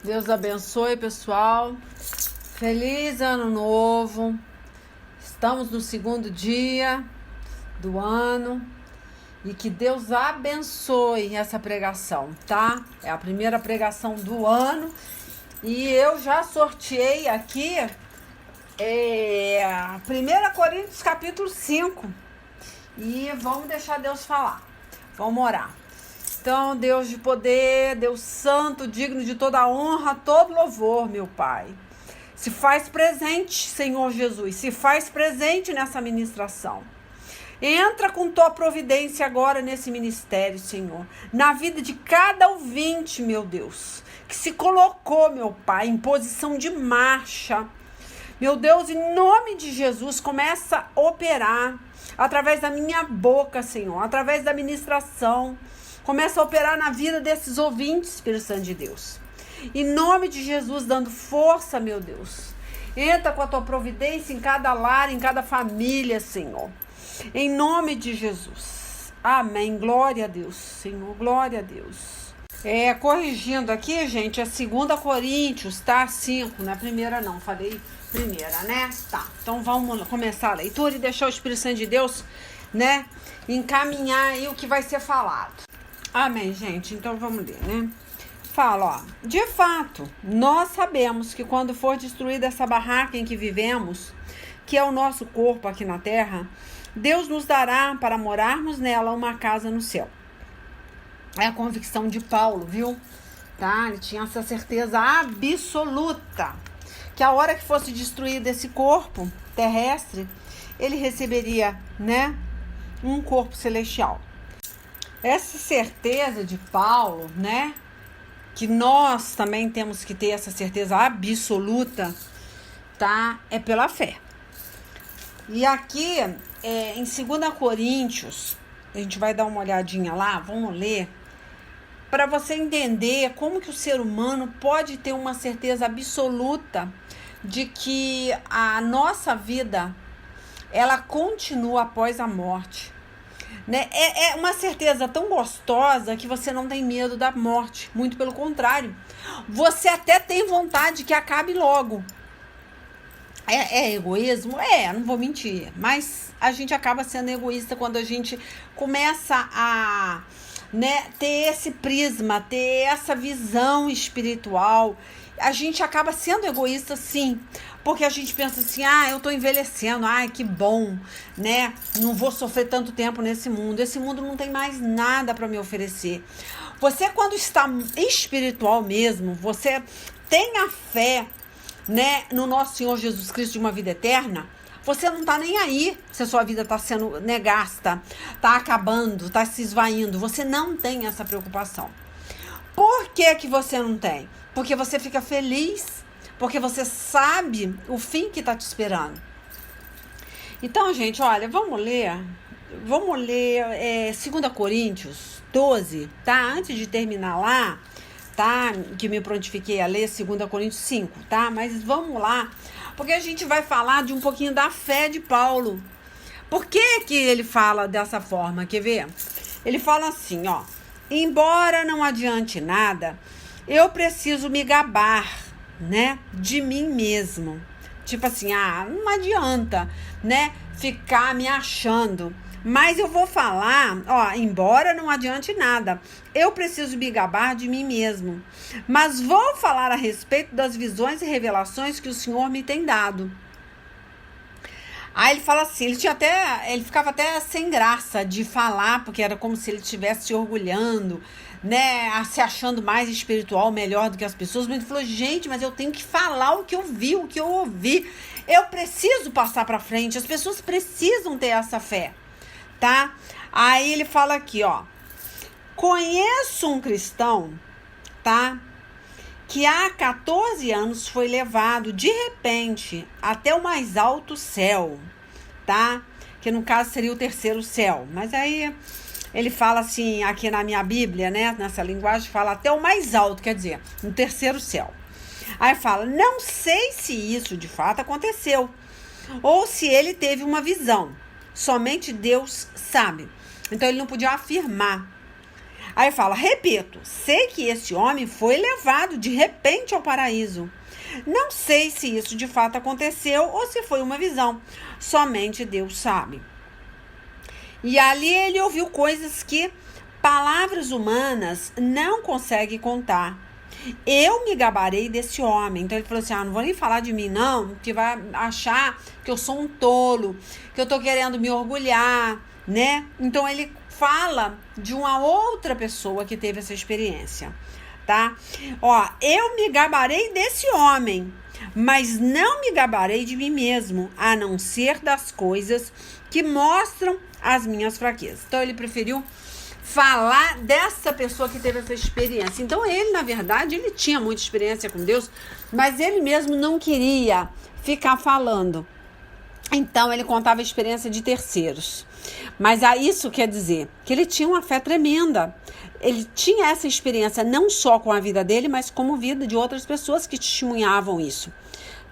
Deus abençoe, pessoal. Feliz ano novo. Estamos no segundo dia do ano. E que Deus abençoe essa pregação, tá? É a primeira pregação do ano. E eu já sorteei aqui 1 Coríntios capítulo 5. E vamos deixar Deus falar. Vamos orar. Então, Deus de poder, Deus santo, digno de toda honra, todo louvor, meu Pai. Se faz presente, Senhor Jesus, se faz presente nessa ministração. Entra com tua providência agora nesse ministério, Senhor. Na vida de cada ouvinte, meu Deus, que se colocou, meu Pai, em posição de marcha. Meu Deus, em nome de Jesus, começa a operar através da minha boca, Senhor, através da ministração. Começa a operar na vida desses ouvintes, Espírito Santo de Deus. Em nome de Jesus, dando força, meu Deus. Entra com a tua providência em cada lar, em cada família, Senhor. Em nome de Jesus. Amém. Glória a Deus, Senhor. Glória a Deus. Corrigindo aqui, gente, é 2 Coríntios, tá? 5, não é primeira não, falei primeira, né? Tá, então vamos começar a leitura e deixar o Espírito Santo de Deus, né, encaminhar aí o que vai ser falado. Amém, gente? Então vamos ler, né? Fala, ó. De fato, nós sabemos que quando for destruída essa barraca em que vivemos, que é o nosso corpo aqui na terra, Deus nos dará para morarmos nela uma casa no céu. É a convicção de Paulo, viu? Tá? Ele tinha essa certeza absoluta que a hora que fosse destruído esse corpo terrestre, ele receberia, né, um corpo celestial. Essa certeza de Paulo, né, que nós também temos que ter essa certeza absoluta, tá? É pela fé. E aqui, em 2 Coríntios, a gente vai dar uma olhadinha lá, vamos ler, para você entender como que o ser humano pode ter uma certeza absoluta de que a nossa vida, ela continua após a morte. Né? É uma certeza tão gostosa que você não tem medo da morte. Muito pelo contrário. Você até tem vontade que acabe logo. É egoísmo? Não vou mentir. Mas a gente acaba sendo egoísta quando a gente começa a, né, ter esse prisma, ter essa visão espiritual. A gente acaba sendo egoísta, sim. Porque a gente pensa assim, eu tô envelhecendo, que bom, né? Não vou sofrer tanto tempo nesse mundo. Esse mundo não tem mais nada para me oferecer. Você, quando está espiritual mesmo, você tem a fé, né, no nosso Senhor Jesus Cristo de uma vida eterna, você não tá nem aí se a sua vida tá sendo, né, gasta, tá acabando, tá se esvaindo. Você não tem essa preocupação. Por que que você não tem? Porque você fica feliz. Porque você sabe o fim que está te esperando. Então, gente, olha, vamos ler 2 Coríntios 12, tá? Antes de terminar lá, tá? Que me prontifiquei a ler 2 Coríntios 5, tá? Mas vamos lá, porque a gente vai falar de um pouquinho da fé de Paulo. Por que que ele fala dessa forma? Quer ver? Ele fala assim, ó. Embora não adiante nada, eu preciso me gabar, né, de mim mesmo. Tipo assim, não adianta, né, ficar me achando. Mas eu vou falar, embora não adiante nada, eu preciso me gabar de mim mesmo. Mas vou falar a respeito das visões e revelações que o Senhor me tem dado. Aí ele fala assim, ele ficava até sem graça de falar, porque era como se ele estivesse se orgulhando, né, se achando mais espiritual, melhor do que as pessoas. Mas ele falou, gente, mas eu tenho que falar o que eu vi, o que eu ouvi. Eu preciso passar para frente, as pessoas precisam ter essa fé, tá? Aí ele fala aqui, ó, conheço um cristão, tá, que há 14 anos foi levado de repente até o mais alto céu, tá? Que no caso seria o terceiro céu. Mas aí ele fala assim, aqui na minha Bíblia, né? Nessa linguagem, fala até o mais alto, quer dizer, no terceiro céu. Aí fala, não sei se isso de fato aconteceu, ou se ele teve uma visão. Somente Deus sabe. Então ele não podia afirmar. Aí fala, repito, sei que esse homem foi levado de repente ao paraíso. Não sei se isso de fato aconteceu ou se foi uma visão. Somente Deus sabe. E ali ele ouviu coisas que palavras humanas não conseguem contar. Eu me gabarei desse homem. Então ele falou assim, não vou nem falar de mim não, que vai achar que eu sou um tolo, que eu tô querendo me orgulhar, né? Então ele fala de uma outra pessoa que teve essa experiência, tá? Ó, eu me gabarei desse homem, mas não me gabarei de mim mesmo, a não ser das coisas que mostram as minhas fraquezas. Então ele preferiu falar dessa pessoa que teve essa experiência. Então ele, na verdade, ele tinha muita experiência com Deus, mas ele mesmo não queria ficar falando. Então ele contava a experiência de terceiros. Mas isso quer dizer que ele tinha uma fé tremenda. Ele tinha essa experiência não só com a vida dele, mas como a vida de outras pessoas que testemunhavam isso,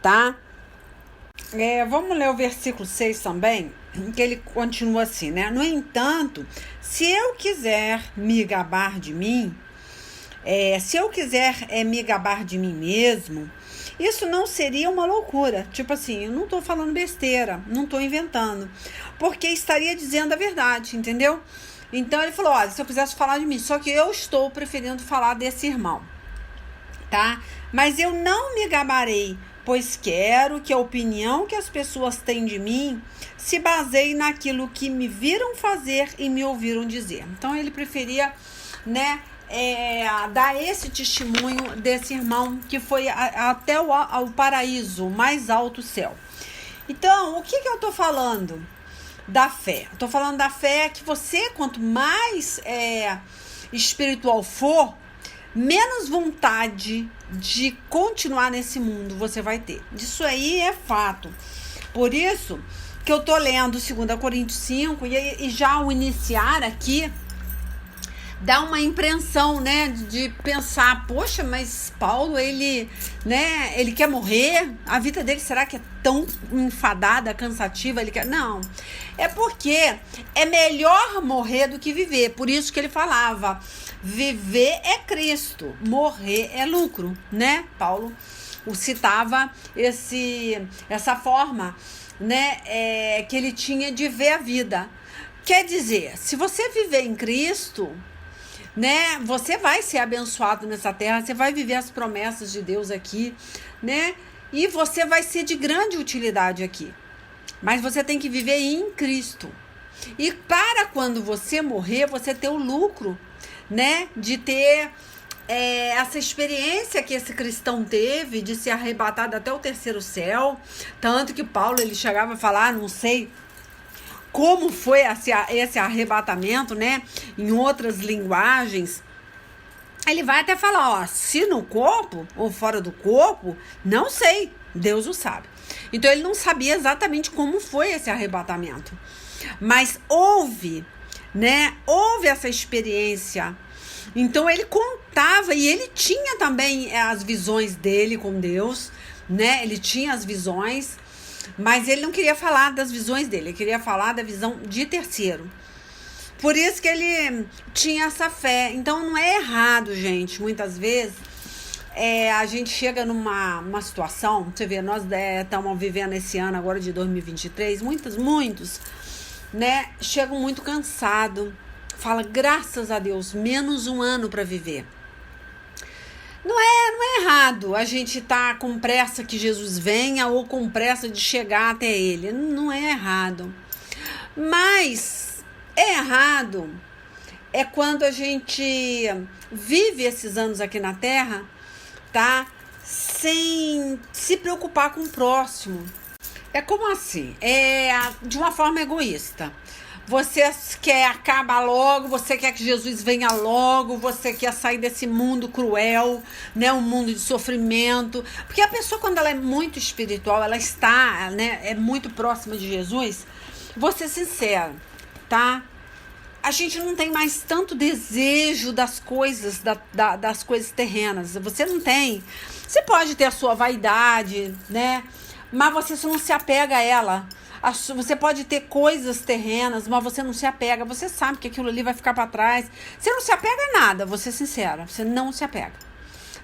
tá? Vamos ler o versículo 6 também, que ele continua assim, né? No entanto, se eu quiser me gabar de mim, se eu quiser me gabar de mim mesmo, isso não seria uma loucura. Tipo assim, eu não tô falando besteira, não tô inventando, porque estaria dizendo a verdade, entendeu? Então ele falou, olha, se eu quisesse falar de mim, só que eu estou preferindo falar desse irmão, tá? Mas eu não me gabarei, pois quero que a opinião que as pessoas têm de mim se baseie naquilo que me viram fazer e me ouviram dizer. Então ele preferia, né, dar esse testemunho desse irmão que foi até ao paraíso, o mais alto céu. Então, o que eu tô falando? Da fé. Eu tô falando da fé que você, quanto mais espiritual for, menos vontade de continuar nesse mundo você vai ter. Isso aí é fato. Por isso que eu tô lendo 2 Coríntios 5 e já ao iniciar aqui, dá uma impressão, né, de pensar, poxa, mas Paulo, ele quer morrer? A vida dele, será que é tão enfadada, cansativa? Ele quer... Não, é porque é melhor morrer do que viver. Por isso que ele falava, viver é Cristo, morrer é lucro, né? Paulo o citava essa forma, né, que ele tinha de ver a vida. Quer dizer, se você viver em Cristo, né, você vai ser abençoado nessa terra, você vai viver as promessas de Deus aqui, né, e você vai ser de grande utilidade aqui. Mas você tem que viver em Cristo. E para quando você morrer, você ter o lucro, né, de ter essa experiência que esse cristão teve, de ser arrebatado até o terceiro céu. Tanto que Paulo, ele chegava a falar, não sei como foi esse arrebatamento, né? Em outras linguagens. Ele vai até falar, ó, se no corpo ou fora do corpo, não sei, Deus o sabe. Então ele não sabia exatamente como foi esse arrebatamento. Mas houve, né? Houve essa experiência. Então ele contava e ele tinha também as visões dele com Deus, né? Ele tinha as visões. Mas ele não queria falar das visões dele, ele queria falar da visão de terceiro. Por isso que ele tinha essa fé. Então não é errado, gente. Muitas vezes a gente chega numa situação, você vê, nós estamos vivendo esse ano agora de 2023, muitos, né, chegam muito cansados. Fala, graças a Deus, menos um ano para viver. Não é errado a gente tá com pressa que Jesus venha ou com pressa de chegar até ele. Não é errado. Mas é errado quando a gente vive esses anos aqui na Terra, tá? Sem se preocupar com o próximo. É como assim? De uma forma egoísta. Você quer acabar logo, você quer que Jesus venha logo, você quer sair desse mundo cruel, né, um mundo de sofrimento. Porque a pessoa, quando ela é muito espiritual, ela está, né, é muito próxima de Jesus. Vou ser sincera, tá? A gente não tem mais tanto desejo das coisas, das coisas terrenas. Você não tem. Você pode ter a sua vaidade, né? Mas você só não se apega a ela. Você pode ter coisas terrenas, mas você não se apega. Você sabe que aquilo ali vai ficar para trás. Você não se apega a nada, vou ser sincera. Você não se apega,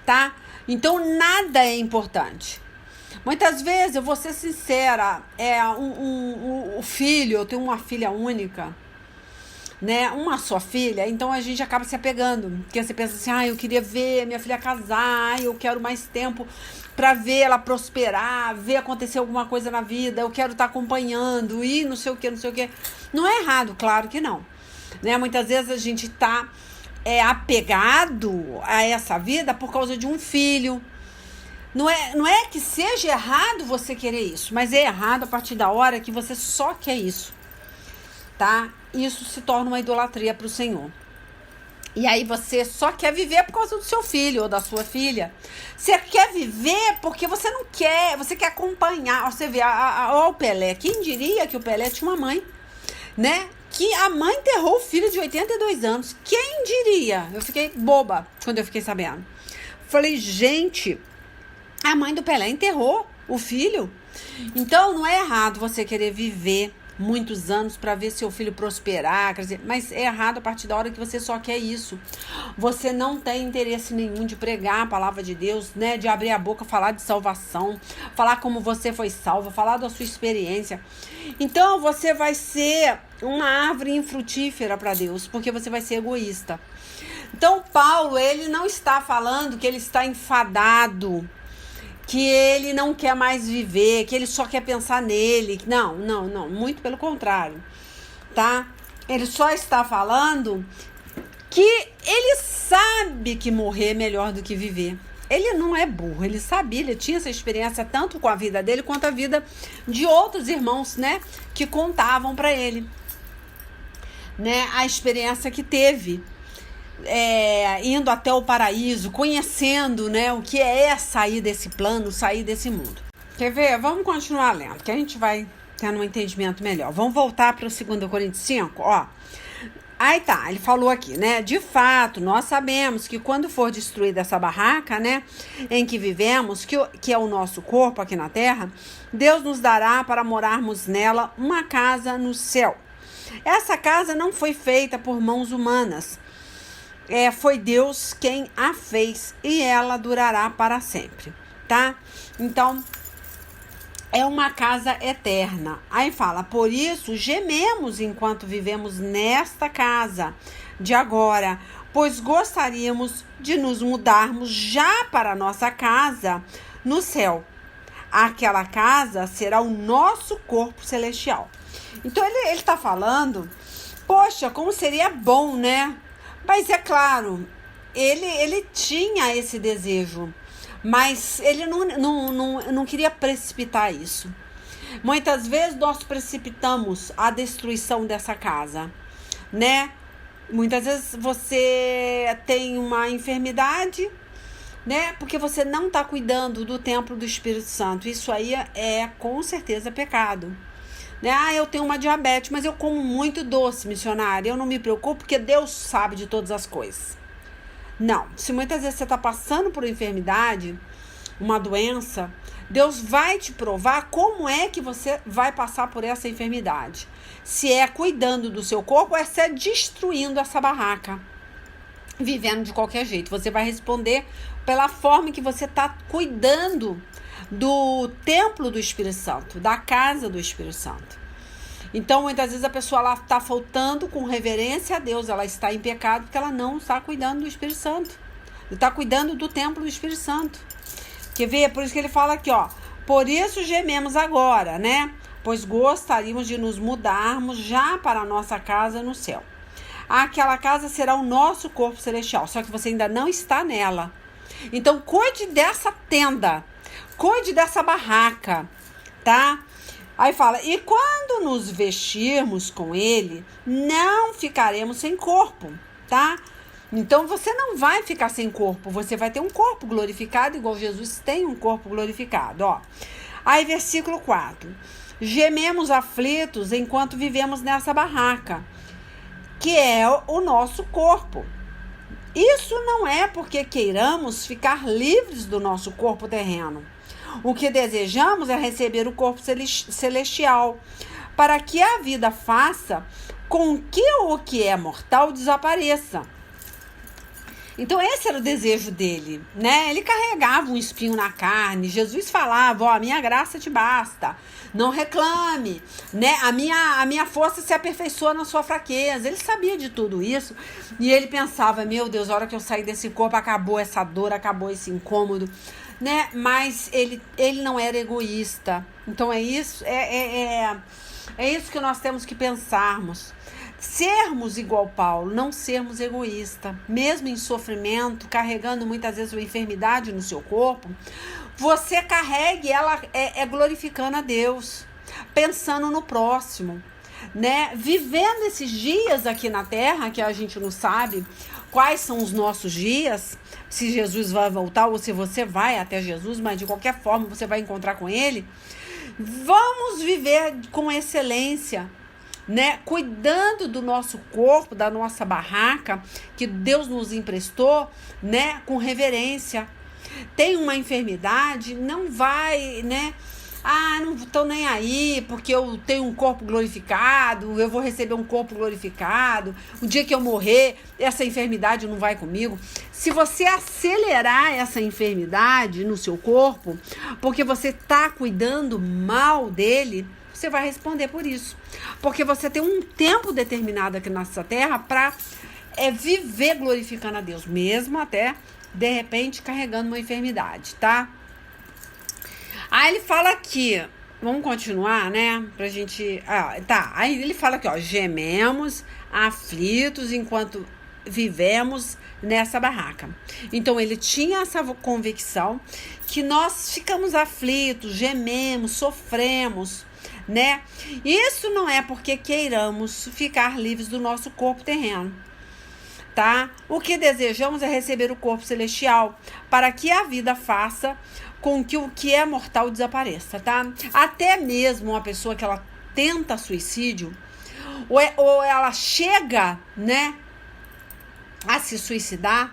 tá? Então, nada é importante. Muitas vezes, eu vou ser sincera, o filho, eu tenho uma filha única, né? Uma só filha, então a gente acaba se apegando. Porque você pensa assim, eu queria ver minha filha casar, eu quero mais tempo para ver ela prosperar, ver acontecer alguma coisa na vida, eu quero estar acompanhando, e não sei o que, não sei o que. Não é errado, claro que não. Né? Muitas vezes a gente tá apegado a essa vida por causa de um filho. Não é que seja errado você querer isso, mas é errado a partir da hora que você só quer isso, tá? Isso se torna uma idolatria para o Senhor. E aí você só quer viver por causa do seu filho ou da sua filha. Você quer viver porque você não quer, você quer acompanhar. Você vê, o Pelé, quem diria que o Pelé tinha uma mãe, né? Que a mãe enterrou o filho de 82 anos. Quem diria? Eu fiquei boba quando eu fiquei sabendo. Falei, gente, a mãe do Pelé enterrou o filho. Então, não é errado você querer viver muitos anos para ver seu filho prosperar, crescer, mas é errado a partir da hora que você só quer isso. Você não tem interesse nenhum de pregar a palavra de Deus, né? De abrir a boca, falar de salvação, falar como você foi salvo, falar da sua experiência. Então, você vai ser uma árvore infrutífera para Deus, porque você vai ser egoísta. Então, Paulo, ele não está falando que ele está enfadado, que ele não quer mais viver, que ele só quer pensar nele. Não, muito pelo contrário, tá? Ele só está falando que ele sabe que morrer é melhor do que viver. Ele não é burro, ele sabia, ele tinha essa experiência tanto com a vida dele quanto a vida de outros irmãos, né? Que contavam para ele, né? A experiência que teve. Indo até o paraíso, conhecendo, né, o que é sair desse plano, sair desse mundo. Quer ver? Vamos continuar lendo, que a gente vai tendo um entendimento melhor. Vamos voltar para o 2 Coríntios 5, ó. Aí tá, ele falou aqui, né? De fato, nós sabemos que quando for destruída essa barraca, né, em que vivemos, que é o nosso corpo aqui na terra, Deus nos dará para morarmos nela uma casa no céu. Essa casa não foi feita por mãos humanas. Foi Deus quem a fez e ela durará para sempre, tá? Então, é uma casa eterna. Aí fala, por isso gememos enquanto vivemos nesta casa de agora, pois gostaríamos de nos mudarmos já para a nossa casa no céu. Aquela casa será o nosso corpo celestial. Então, ele está falando, poxa, como seria bom, né? Mas é claro, ele tinha esse desejo, mas ele não queria precipitar isso. Muitas vezes nós precipitamos a destruição dessa casa, né? Muitas vezes você tem uma enfermidade, né? Porque você não está cuidando do templo do Espírito Santo. Isso aí é com certeza pecado. Né? Eu tenho uma diabetes, mas eu como muito doce, missionária. Eu não me preocupo porque Deus sabe de todas as coisas. Não. Se muitas vezes você está passando por uma enfermidade, uma doença, Deus vai te provar como é que você vai passar por essa enfermidade. Se é cuidando do seu corpo ou se é destruindo essa barraca, vivendo de qualquer jeito. Você vai responder pela forma que você está cuidando do templo do Espírito Santo, da casa do Espírito Santo. Então, muitas vezes a pessoa lá está faltando com reverência a Deus, ela está em pecado porque ela não está cuidando do Espírito Santo, está cuidando do templo do Espírito Santo. Quer ver? Por isso que ele fala aqui, ó, por isso gememos agora, né? Pois gostaríamos de nos mudarmos já para a nossa casa no céu. Aquela casa será o nosso corpo celestial, só que você ainda não está nela. Então, cuide dessa tenda, cuide dessa barraca, tá? Aí fala, e quando nos vestirmos com ele, não ficaremos sem corpo, tá? Então, você não vai ficar sem corpo, você vai ter um corpo glorificado, igual Jesus tem um corpo glorificado, ó. Aí, versículo 4. Gememos aflitos enquanto vivemos nessa barraca, que é o nosso corpo. Isso não é porque queiramos ficar livres do nosso corpo terreno. O que desejamos é receber o corpo celestial, para que a vida faça com que o que é mortal desapareça. Então esse era o desejo dele, né? Ele carregava um espinho na carne. Jesus falava, a minha graça te basta, não reclame, né? A minha força se aperfeiçoa na sua fraqueza. Ele sabia de tudo isso e ele pensava, meu Deus, a hora que eu sair desse corpo, acabou essa dor, acabou esse incômodo, né? Mas ele não era egoísta. Então é isso que nós temos que pensarmos. Sermos igual Paulo, não sermos egoístas, mesmo em sofrimento, carregando muitas vezes uma enfermidade no seu corpo, você carregue ela glorificando a Deus, pensando no próximo, né? Vivendo esses dias aqui na terra, que a gente não sabe quais são os nossos dias, se Jesus vai voltar ou se você vai até Jesus, mas de qualquer forma você vai encontrar com ele. Vamos viver com excelência, né? Cuidando do nosso corpo, da nossa barraca que Deus nos emprestou, né? Com reverência. Tem uma enfermidade, não vai, né? Não estou nem aí, porque eu tenho um corpo glorificado, eu vou receber um corpo glorificado. O dia que eu morrer, essa enfermidade não vai comigo. Se você acelerar essa enfermidade no seu corpo, porque você está cuidando mal dele, você vai responder por isso. Porque você tem um tempo determinado aqui nessa terra para viver glorificando a Deus, mesmo até, de repente, carregando uma enfermidade, tá? Aí ele fala aqui, vamos continuar, né? Pra gente... tá. Aí ele fala aqui, gememos, aflitos, enquanto vivemos nessa barraca. Então, ele tinha essa convicção que nós ficamos aflitos, gememos, sofremos, né? Isso não é porque queiramos ficar livres do nosso corpo terreno, tá? O que desejamos é receber o corpo celestial, para que a vida faça com que o que é mortal desapareça, tá? Até mesmo uma pessoa que ela tenta suicídio, ou ela chega, né, a se suicidar,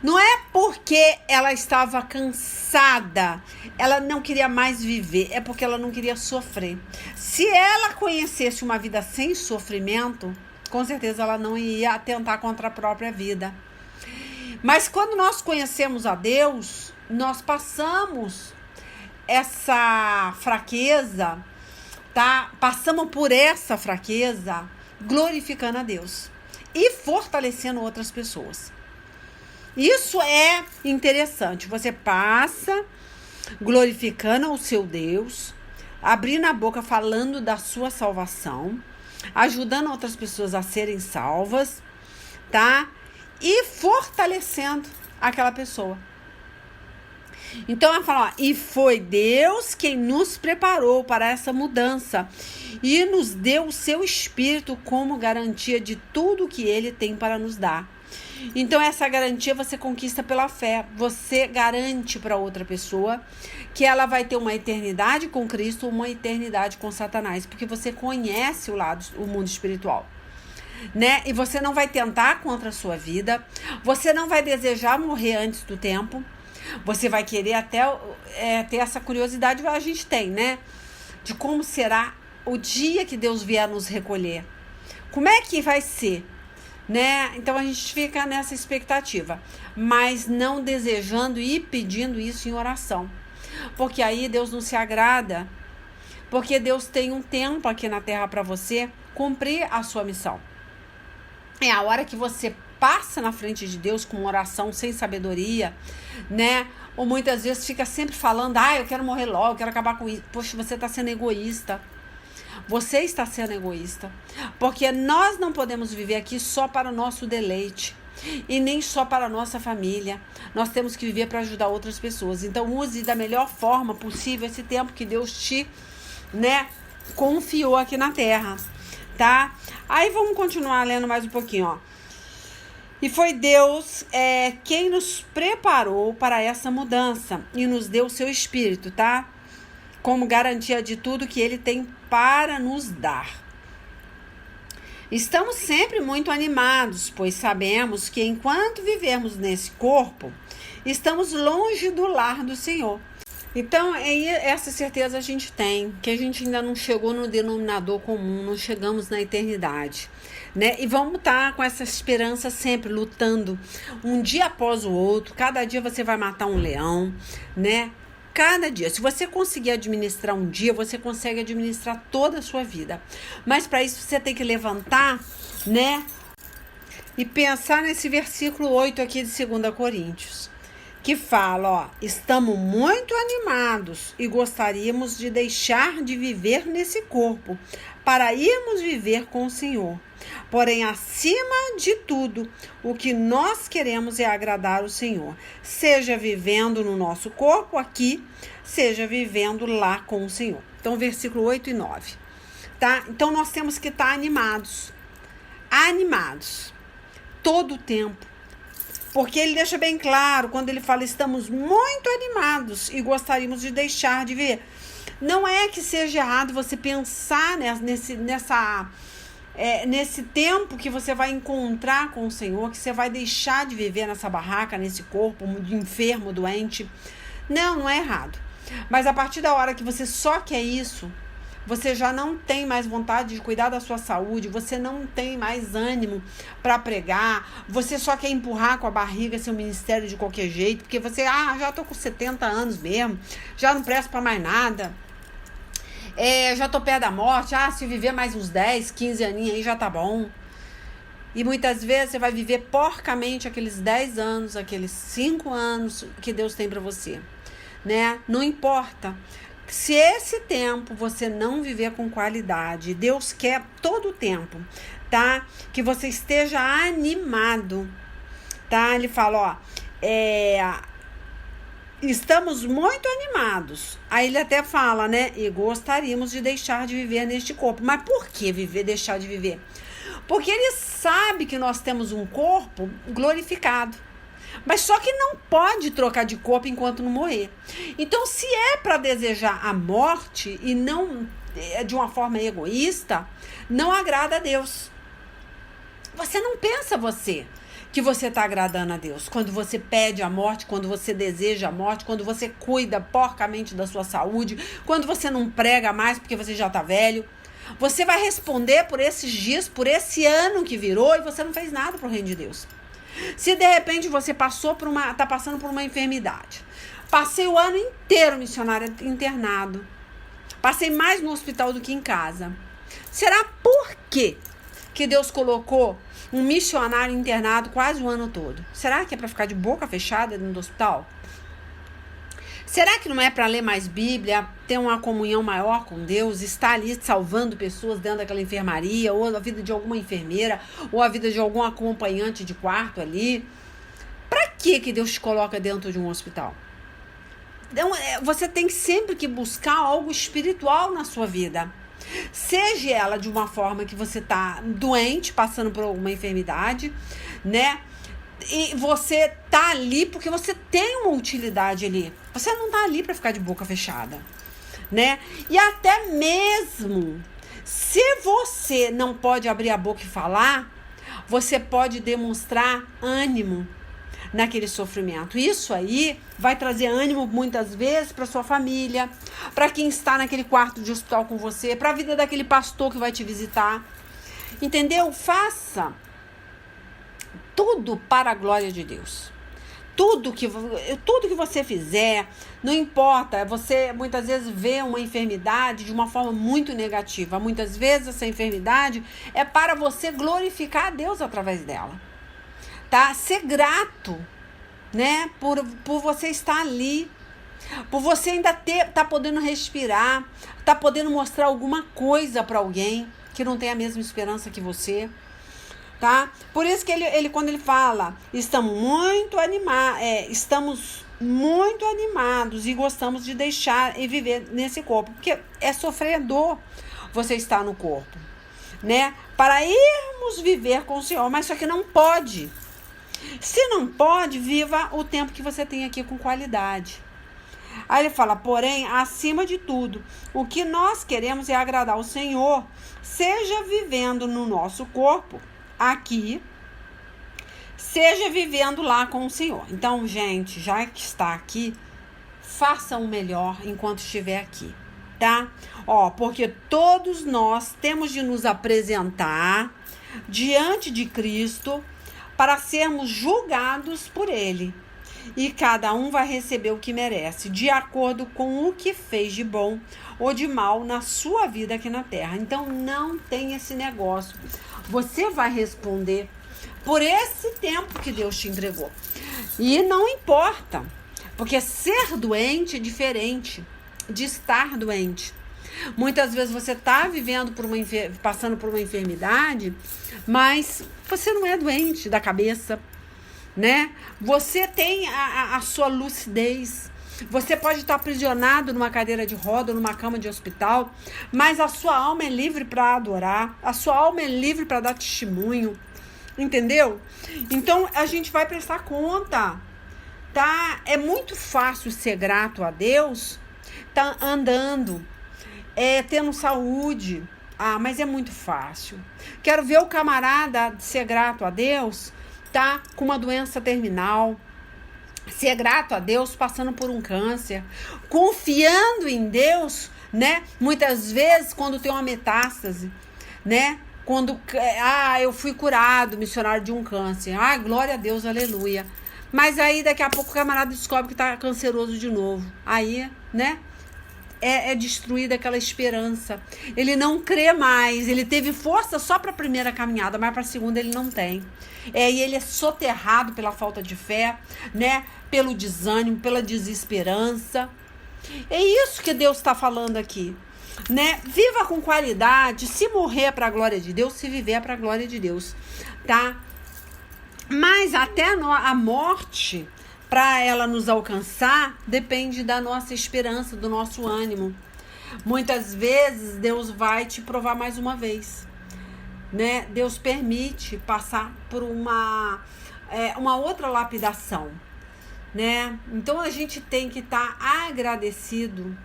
não é porque ela estava cansada, ela não queria mais viver, é porque ela não queria sofrer. Se ela conhecesse uma vida sem sofrimento, com certeza ela não ia atentar contra a própria vida. Mas quando nós conhecemos a Deus, nós passamos essa fraqueza, tá? Passamos por essa fraqueza glorificando a Deus e fortalecendo outras pessoas. Isso é interessante. Você passa glorificando o seu Deus, abrindo a boca falando da sua salvação, ajudando outras pessoas a serem salvas, tá? E fortalecendo aquela pessoa. Então ela fala, e foi Deus quem nos preparou para essa mudança e nos deu o seu Espírito como garantia de tudo que ele tem para nos dar. Então essa garantia você conquista pela fé. Você garante para outra pessoa que ela vai ter uma eternidade com Cristo ou uma eternidade com Satanás, porque você conhece o mundo espiritual, né? E você não vai tentar contra a sua vida, você não vai desejar morrer antes do tempo, você vai querer até ter essa curiosidade que a gente tem, né? De como será o dia que Deus vier nos recolher. Como é que vai ser? Né? Então a gente fica nessa expectativa, mas não desejando e pedindo isso em oração, porque aí Deus não se agrada, porque Deus tem um tempo aqui na terra para você cumprir a sua missão. É a hora que você passa na frente de Deus com uma oração sem sabedoria, né? Ou muitas vezes fica sempre falando, eu quero morrer logo, eu quero acabar com isso. Poxa, você está sendo egoísta. Você está sendo egoísta, porque nós não podemos viver aqui só para o nosso deleite e nem só para a nossa família. Nós temos que viver para ajudar outras pessoas. Então use da melhor forma possível esse tempo que Deus te, né, confiou aqui na terra, tá? Aí vamos continuar lendo mais um pouquinho, E foi Deus quem nos preparou para essa mudança e nos deu o seu Espírito, tá? Como garantia de tudo que ele tem para nos dar. Estamos sempre muito animados, pois sabemos que enquanto vivermos nesse corpo, estamos longe do lar do Senhor. Então, essa certeza a gente tem, que a gente ainda não chegou no denominador comum, não chegamos na eternidade, né? E vamos estar com essa esperança sempre, lutando, um dia após o outro. Cada dia você vai matar um leão, né? Cada dia. Se você conseguir administrar um dia, você consegue administrar toda a sua vida. Mas para isso você tem que levantar, né? E pensar nesse versículo 8 aqui de 2 Coríntios. Que fala, ó, estamos muito animados e gostaríamos de deixar de viver nesse corpo para irmos viver com o Senhor. Porém, acima de tudo, o que nós queremos é agradar o Senhor, seja vivendo no nosso corpo aqui, seja vivendo lá com o Senhor. Então, versículo 8 e 9, tá? Então, nós temos que estar animados, todo o tempo. Porque ele deixa bem claro, quando ele fala, estamos muito animados e gostaríamos de deixar de ver. Não é que seja errado você pensar nesse tempo que você vai encontrar com o Senhor, que você vai deixar de viver nessa barraca, nesse corpo de enfermo, doente. Não é errado. Mas a partir da hora que você só quer isso, você já não tem mais vontade de cuidar da sua saúde, você não tem mais ânimo para pregar, você só quer empurrar com a barriga seu ministério de qualquer jeito, porque você, já tô com 70 anos mesmo, já não presto para mais nada, já tô perto da morte, se viver mais uns 10, 15 aninhos aí já tá bom. E muitas vezes você vai viver porcamente aqueles 10 anos, aqueles 5 anos que Deus tem para você, né? Não importa. Se esse tempo você não viver com qualidade, Deus quer todo o tempo, tá? Que você esteja animado, tá? Ele fala, estamos muito animados. Aí ele até fala, né? E gostaríamos de deixar de viver neste corpo. Mas por que deixar de viver? Porque ele sabe que nós temos um corpo glorificado. Mas só que não pode trocar de corpo enquanto não morrer. Então, se é para desejar a morte e não de uma forma egoísta, não agrada a Deus. Você não pensa que você está agradando a Deus. Quando você pede a morte, quando você deseja a morte, quando você cuida porcamente da sua saúde, quando você não prega mais porque você já está velho. Você vai responder por esses dias, por esse ano que virou e você não fez nada para o reino de Deus. Se de repente você está passando por uma enfermidade, passei o ano inteiro missionária internado, passei mais no hospital do que em casa. Será por quê que Deus colocou um missionário internado quase o ano todo? Será que é para ficar de boca fechada dentro do hospital? Será que não é para ler mais Bíblia, ter uma comunhão maior com Deus, estar ali salvando pessoas dentro daquela enfermaria, ou a vida de alguma enfermeira, ou a vida de algum acompanhante de quarto ali? Para que Deus te coloca dentro de um hospital? Então, você tem sempre que buscar algo espiritual na sua vida. Seja ela de uma forma que você está doente, passando por alguma enfermidade, né? E você tá ali porque você tem uma utilidade ali. Você não tá ali para ficar de boca fechada, né? E até mesmo se você não pode abrir a boca e falar, você pode demonstrar ânimo naquele sofrimento. Isso aí vai trazer ânimo muitas vezes para sua família, para quem está naquele quarto de hospital com você, para a vida daquele pastor que vai te visitar. Entendeu? Faça tudo para a glória de Deus. Tudo que você fizer, não importa, você muitas vezes vê uma enfermidade de uma forma muito negativa. Muitas vezes essa enfermidade é para você glorificar a Deus através dela. Tá? Ser grato, né? Por você estar ali, por você ainda tá podendo respirar, tá podendo mostrar alguma coisa para alguém que não tem a mesma esperança que você. Tá? Por isso que ele quando ele fala, estamos muito animados e gostamos de deixar e viver nesse corpo, porque é sofredor você estar no corpo, né? Para irmos viver com o Senhor, mas só que não pode. Se não pode, viva o tempo que você tem aqui com qualidade. Aí ele fala, porém, acima de tudo, o que nós queremos é agradar ao Senhor, seja vivendo no nosso corpo aqui, seja vivendo lá com o Senhor. Então, gente, já que está aqui, faça o melhor enquanto estiver aqui, tá? Porque todos nós temos de nos apresentar diante de Cristo para sermos julgados por Ele. E cada um vai receber o que merece, de acordo com o que fez de bom ou de mal na sua vida aqui na terra. Então não tem esse negócio. Você vai responder por esse tempo que Deus te entregou. E não importa, porque ser doente é diferente de estar doente. Muitas vezes você está vivendo passando por uma enfermidade, mas você não é doente da cabeça, né? Você tem a sua lucidez. Você pode estar aprisionado numa cadeira de roda, numa cama de hospital, mas a sua alma é livre para adorar, a sua alma é livre para dar testemunho, entendeu? Então a gente vai prestar conta, tá? É muito fácil ser grato a Deus, tá andando, tendo saúde. Mas é muito fácil. Quero ver o camarada ser grato a Deus, tá com uma doença terminal, ser grato a Deus passando por um câncer, confiando em Deus, né? Muitas vezes quando tem uma metástase, né? Quando, eu fui curado, missionário de um câncer. Glória a Deus, aleluia. Mas aí daqui a pouco o camarada descobre que tá canceroso de novo. Aí, né? É destruída aquela esperança. Ele não crê mais. Ele teve força só para a primeira caminhada, mas para a segunda ele não tem. E ele é soterrado pela falta de fé, né? Pelo desânimo, pela desesperança. É isso que Deus está falando aqui, né? Viva com qualidade. Se morrer para a glória de Deus, se viver para a glória de Deus, tá? Mas até a morte, para ela nos alcançar, depende da nossa esperança, do nosso ânimo. Muitas vezes Deus vai te provar mais uma vez, né? Deus permite passar por uma outra lapidação, né? Então a gente tem que estar agradecido,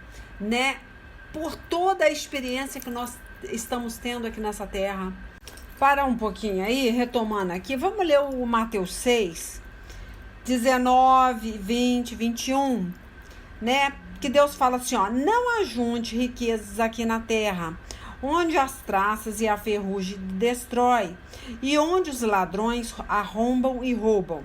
né? Por toda a experiência que nós estamos tendo aqui nessa terra. Para um pouquinho aí, retomando aqui, vamos ler o Mateus 6, 19, 20, 21, né? Que Deus fala assim, não ajunte riquezas aqui na terra, onde as traças e a ferrugem destrói, e onde os ladrões arrombam e roubam.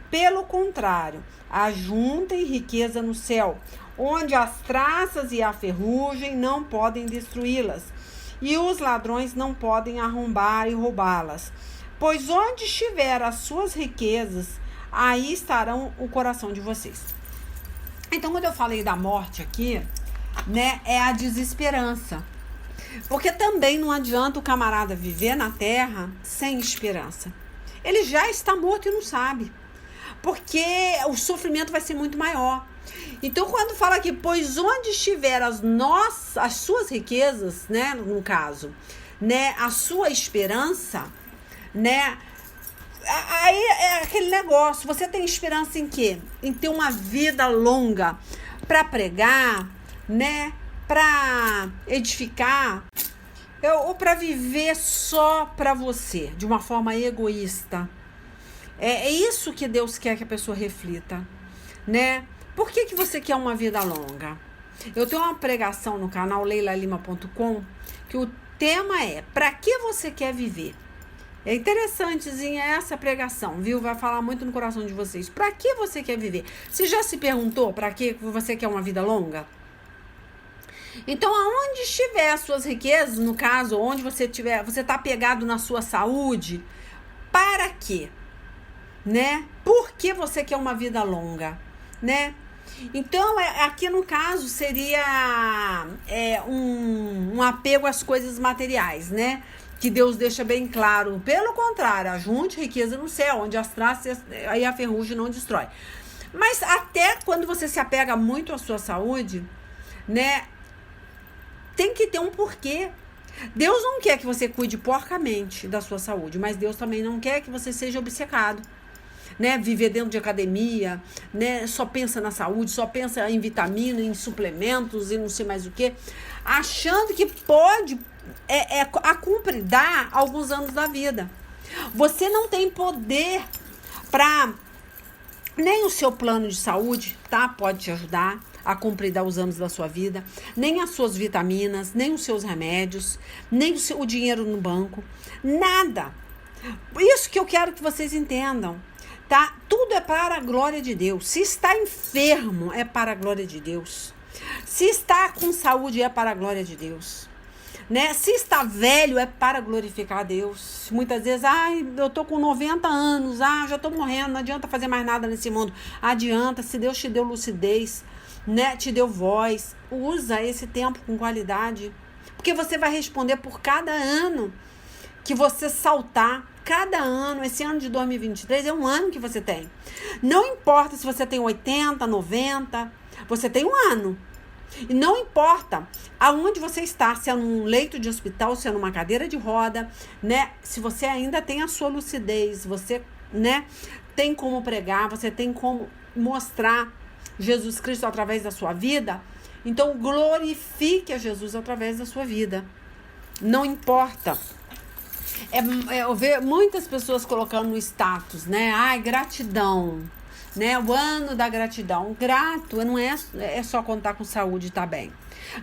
Pelo contrário, ajuntem riqueza no céu, onde as traças e a ferrugem não podem destruí-las, e os ladrões não podem arrombar e roubá-las. Pois onde estiver as suas riquezas, aí estarão o coração de vocês. Então, quando eu falei da morte aqui, né, é a desesperança. Porque também não adianta o camarada viver na terra sem esperança. Ele já está morto e não sabe. Porque o sofrimento vai ser muito maior. Então, quando fala aqui, pois onde estiver as suas riquezas, né, no caso, né, a sua esperança, né, aí é aquele negócio, você tem esperança em quê? Em ter uma vida longa para pregar, né, para edificar, ou para viver só para você, de uma forma egoísta. É isso que Deus quer que a pessoa reflita, né? Por que você quer uma vida longa? Eu tenho uma pregação no canal leilalima.com que o tema é: para que você quer viver? É interessantezinha essa pregação, viu? Vai falar muito no coração de vocês. Para que você quer viver? Você já se perguntou para que você quer uma vida longa? Então, aonde estiver as suas riquezas, no caso, onde você está apegado na sua saúde, para quê? Né? Por que você quer uma vida longa? Né? Então, aqui no caso, seria um apego às coisas materiais, né? Que Deus deixa bem claro. Pelo contrário, ajunte riqueza no céu, onde as traças e a ferrugem não destrói. Mas até quando você se apega muito à sua saúde, né? Tem que ter um porquê. Deus não quer que você cuide porcamente da sua saúde, mas Deus também não quer que você seja obcecado, né? Viver dentro de academia, né? Só pensa na saúde, só pensa em vitamina, em suplementos e não sei mais o que, achando que pode acompridar alguns anos da vida. Você não tem poder para... Nem o seu plano de saúde, tá? Pode te ajudar. a cumprir os anos da sua vida, nem as suas vitaminas, nem os seus remédios, nem o dinheiro no banco, nada. Isso que eu quero que vocês entendam, tá? Tudo é para a glória de Deus. Se está enfermo, é para a glória de Deus. Se está com saúde, é para a glória de Deus. Né? Se está velho, é para glorificar a Deus. Muitas vezes, eu tô com 90 anos, já tô morrendo, não adianta fazer mais nada nesse mundo. Adianta, se Deus te deu lucidez, né? Te deu voz, usa esse tempo com qualidade. Porque você vai responder por cada ano que você saltar. Cada ano, esse ano de 2023 é um ano que você tem. Não importa se você tem 80, 90, você tem um ano. E não importa aonde você está, se é num leito de hospital, se é numa cadeira de roda, né? Se você ainda tem a sua lucidez, você, né, tem como pregar, você tem como mostrar Jesus Cristo através da sua vida, então glorifique a Jesus através da sua vida. Não importa. Eu vejo muitas pessoas colocando no status, né? Gratidão. Né? O ano da gratidão. Grato não é só contar com saúde e tá bem.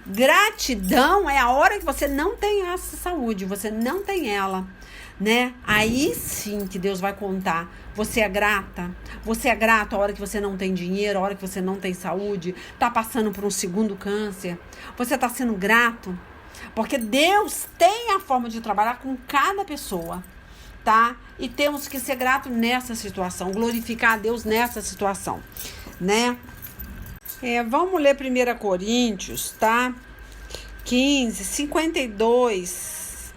Gratidão é a hora que você não tem essa saúde, você não tem ela, né? Aí sim que Deus vai contar. Você é grata? Você é grato a hora que você não tem dinheiro, a hora que você não tem saúde, tá passando por um segundo câncer. Você tá sendo grato? Porque Deus tem a forma de trabalhar com cada pessoa. Tá? E temos que ser gratos nessa situação, glorificar a Deus nessa situação, né? Vamos ler 1 Coríntios, tá? 15, 52,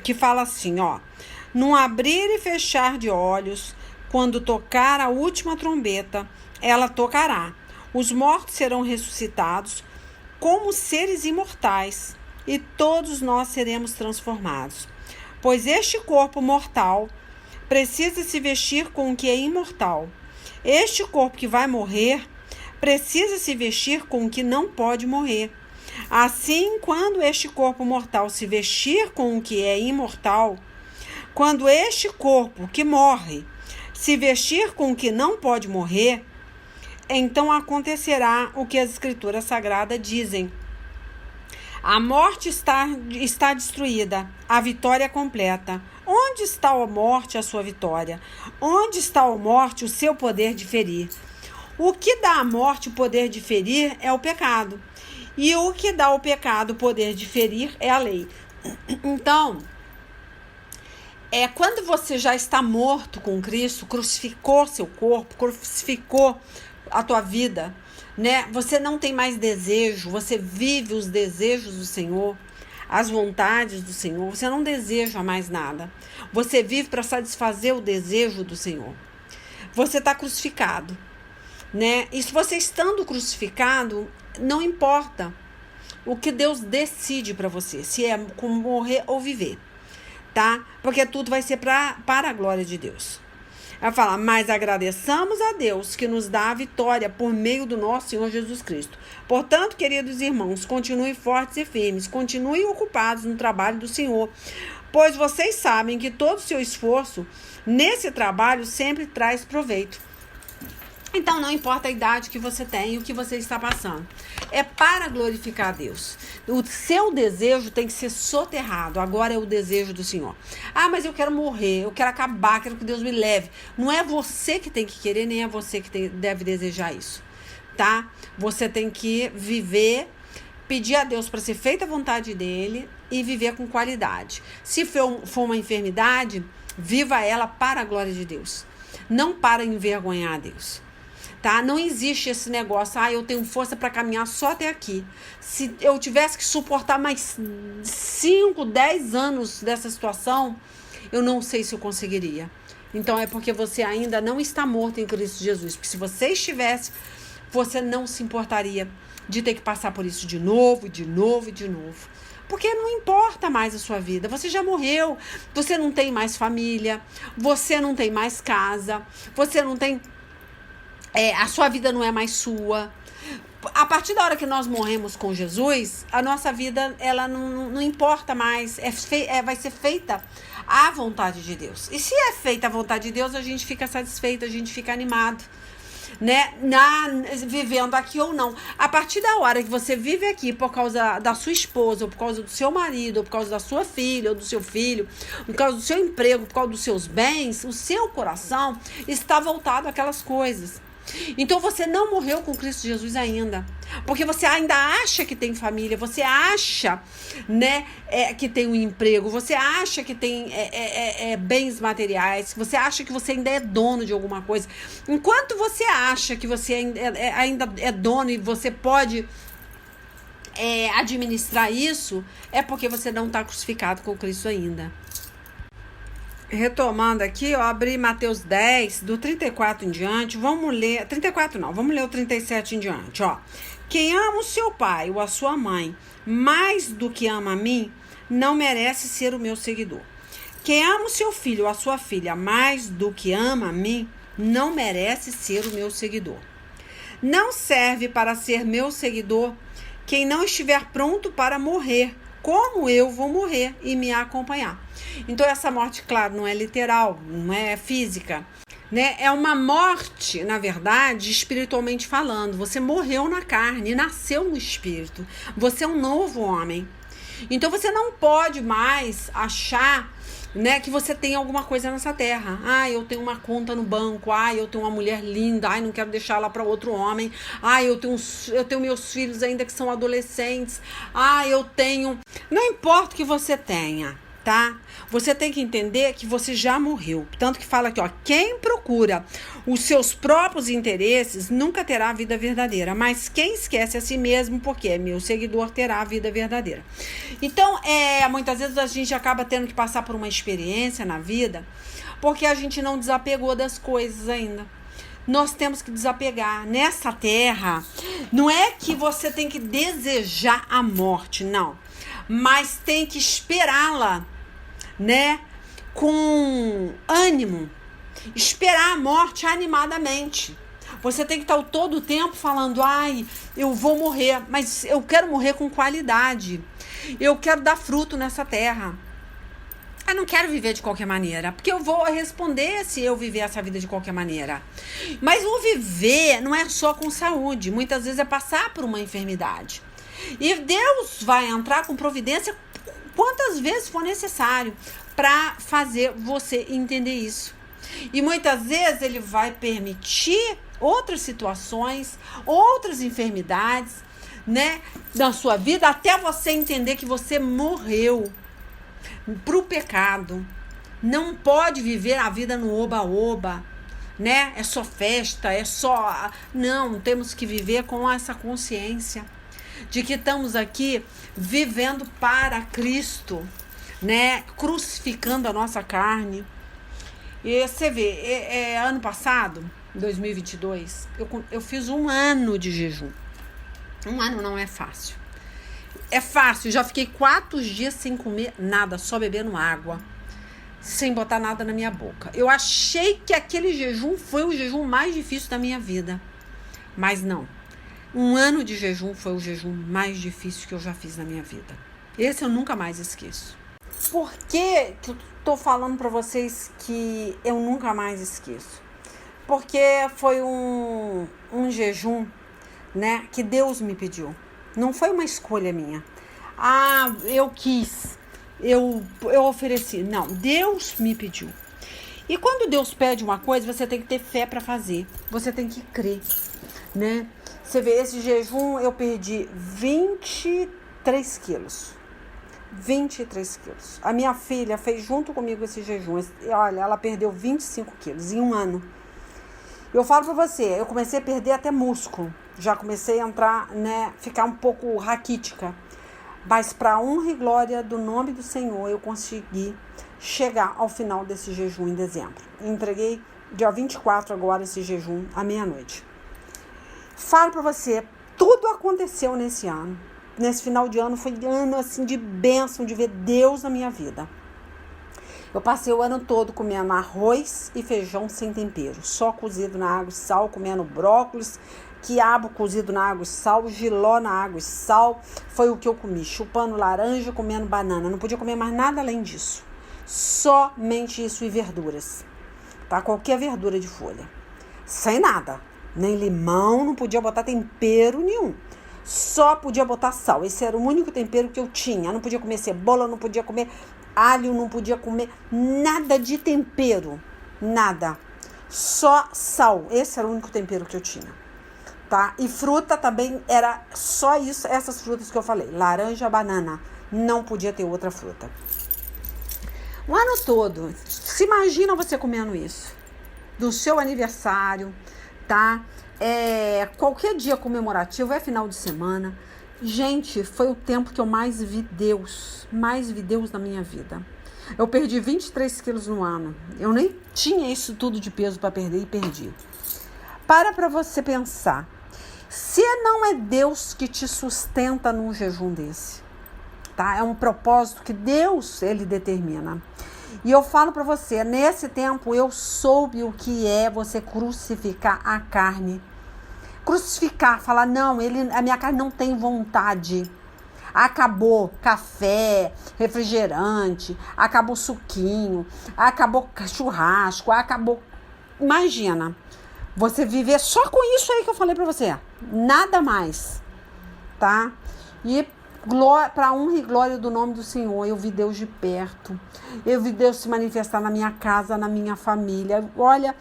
que fala assim, ó. Num abrir e fechar de olhos, quando tocar a última trombeta, ela tocará. Os mortos serão ressuscitados como seres imortais, e todos nós seremos transformados. Pois este corpo mortal precisa se vestir com o que é imortal. Este corpo que vai morrer precisa se vestir com o que não pode morrer. Assim, quando este corpo mortal se vestir com o que é imortal, quando este corpo que morre se vestir com o que não pode morrer, então acontecerá o que as Escrituras Sagradas dizem. A morte está destruída, a vitória é completa. Onde está a morte, a sua vitória? Onde está a morte, o seu poder de ferir? O que dá à morte o poder de ferir é o pecado. E o que dá ao pecado o poder de ferir é a lei. Então, quando você já está morto com Cristo, crucificou seu corpo, crucificou a tua vida, né? Você não tem mais desejo, você vive os desejos do Senhor, as vontades do Senhor, você não deseja mais nada. Você vive para satisfazer o desejo do Senhor. Você está crucificado, né? E se você estando crucificado, não importa o que Deus decide para você, se é como morrer ou viver, tá? Porque tudo vai ser para a glória de Deus. Ela fala, mas agradeçamos a Deus que nos dá a vitória por meio do nosso Senhor Jesus Cristo. Portanto, queridos irmãos, continuem fortes e firmes, continuem ocupados no trabalho do Senhor, pois vocês sabem que todo o seu esforço nesse trabalho sempre traz proveito. Então, não importa a idade que você tem e o que você está passando. É para glorificar a Deus. O seu desejo tem que ser soterrado. Agora é o desejo do Senhor. Mas eu quero morrer, eu quero acabar, quero que Deus me leve. Não é você que tem que querer, nem é você que deve desejar isso. Tá? Você tem que viver, pedir a Deus para ser feita a vontade dele e viver com qualidade. Se for uma enfermidade, viva ela para a glória de Deus. Não para envergonhar a Deus. Tá? Não existe esse negócio, eu tenho força para caminhar só até aqui. Se eu tivesse que suportar mais 5, 10 anos dessa situação, eu não sei se eu conseguiria. Então é porque você ainda não está morto em Cristo Jesus. Porque se você estivesse, você não se importaria de ter que passar por isso de novo, de novo, de novo. Porque não importa mais a sua vida. Você já morreu, você não tem mais família, você não tem mais casa, você não tem... a sua vida não é mais sua. A partir da hora que nós morremos com Jesus, a nossa vida ela não importa mais. Vai ser feita a vontade de Deus. E se é feita a vontade de Deus, a gente fica satisfeito, a gente fica animado. né, vivendo aqui ou não. A partir da hora que você vive aqui por causa da sua esposa, ou por causa do seu marido, ou por causa da sua filha, ou do seu filho, por causa do seu emprego, por causa dos seus bens, o seu coração está voltado àquelas coisas. Então você não morreu com Cristo Jesus ainda, porque você ainda acha que tem família, você acha, né, que tem um emprego, você acha que tem bens materiais, você acha que você ainda é dono de alguma coisa. Enquanto você acha que você ainda é dono e você pode administrar isso, é porque você não está crucificado com Cristo ainda. Retomando aqui, eu abri Mateus 10, do 34 em diante, vamos ler, 34 não, vamos ler o 37 em diante, ó. Quem ama o seu pai ou a sua mãe mais do que ama a mim, não merece ser o meu seguidor. Quem ama o seu filho ou a sua filha mais do que ama a mim, não merece ser o meu seguidor. Não serve para ser meu seguidor quem não estiver pronto para morrer, como eu vou morrer e me acompanhar. Então essa morte, claro, não é literal, não é física, né? É uma morte, na verdade, espiritualmente falando. Você morreu na carne, nasceu no espírito. Você é um novo homem. Então você não pode mais achar, né, que você tem alguma coisa nessa terra. Eu tenho uma conta no banco. Eu tenho uma mulher linda. Não quero deixar ela para outro homem. Eu tenho meus filhos ainda que são adolescentes. Eu tenho... Não importa o que você tenha, tá? Você tem que entender que você já morreu. Tanto que fala aqui, ó, quem procura os seus próprios interesses nunca terá a vida verdadeira, mas quem esquece a si mesmo, porque é meu seguidor, terá a vida verdadeira. Então, muitas vezes a gente acaba tendo que passar por uma experiência na vida, porque a gente não desapegou das coisas ainda. Nós temos que desapegar. Nessa terra, não é que você tem que desejar a morte, não. Mas tem que esperá-la, né, com ânimo, esperar a morte animadamente. Você tem que estar todo o tempo falando, eu vou morrer, mas eu quero morrer com qualidade, eu quero dar fruto nessa terra. Eu não quero viver de qualquer maneira, porque eu vou responder se eu viver essa vida de qualquer maneira. Mas o viver não é só com saúde, muitas vezes é passar por uma enfermidade. E Deus vai entrar com providência quantas vezes for necessário para fazer você entender isso. E muitas vezes ele vai permitir outras situações, outras enfermidades, né, na sua vida, até você entender que você morreu pro pecado. Não pode viver a vida no oba-oba, né? É só festa, Não, temos que viver com essa consciência de que estamos aqui vivendo para Cristo, né? Crucificando a nossa carne. E você vê, ano passado, 2022, eu fiz 1 ano de jejum. 1 ano não é fácil. É fácil, já fiquei 4 dias sem comer nada, só bebendo água, sem botar nada na minha boca. Eu achei que aquele jejum foi o jejum mais difícil da minha vida, mas não. 1 ano de jejum foi o jejum mais difícil que eu já fiz na minha vida. Esse eu nunca mais esqueço. Por que eu tô falando para vocês que eu nunca mais esqueço? Porque foi um jejum, né, que Deus me pediu. Não foi uma escolha minha. Eu quis, eu ofereci. Não, Deus me pediu. E quando Deus pede uma coisa, você tem que ter fé para fazer. Você tem que crer, né? Você vê, esse jejum eu perdi 23 quilos. 23 quilos. A minha filha fez junto comigo esse jejum. Olha, ela perdeu 25 quilos em 1 ano. Eu falo pra você, eu comecei a perder até músculo. Já comecei a entrar, né, ficar um pouco raquítica. Mas para honra e glória do nome do Senhor, eu consegui chegar ao final desse jejum em dezembro. Entreguei dia 24 agora esse jejum à meia-noite. Falo pra você, tudo aconteceu nesse ano. Nesse final de ano foi ano assim de bênção, de ver Deus na minha vida. Eu passei o ano todo comendo arroz e feijão sem tempero, só cozido na água e sal, comendo brócolis, quiabo cozido na água e sal, jiló na água e sal, foi o que eu comi, chupando laranja, comendo banana, não podia comer mais nada além disso, somente isso e verduras, tá? Qualquer verdura de folha, sem nada, nem limão, não podia botar tempero nenhum. Só podia botar sal. Esse era o único tempero que eu tinha. Eu não podia comer cebola, não podia comer alho, não podia comer nada de tempero. Nada. Só sal. Esse era o único tempero que eu tinha. Tá? E fruta também era só isso, essas frutas que eu falei. Laranja, banana. Não podia ter outra fruta. O ano todo. Se imagina você comendo isso. Do seu aniversário, tá? Qualquer dia comemorativo, é final de semana. Gente, foi o tempo que eu mais vi Deus na minha vida. Eu perdi 23 quilos no ano. Eu nem tinha isso tudo de peso para perder e perdi. Para você pensar. Se não é Deus que te sustenta num jejum desse, tá? É um propósito que Deus, ele determina. E eu falo para você, nesse tempo eu soube o que é você crucificar a carne. Crucificar, falar, não, a minha carne não tem vontade. Acabou café, refrigerante, acabou suquinho, acabou churrasco, acabou... Imagina, você viver só com isso aí que eu falei pra você. Nada mais, tá? E para honra e glória do nome do Senhor, eu vi Deus de perto. Eu vi Deus se manifestar na minha casa, na minha família. Olha,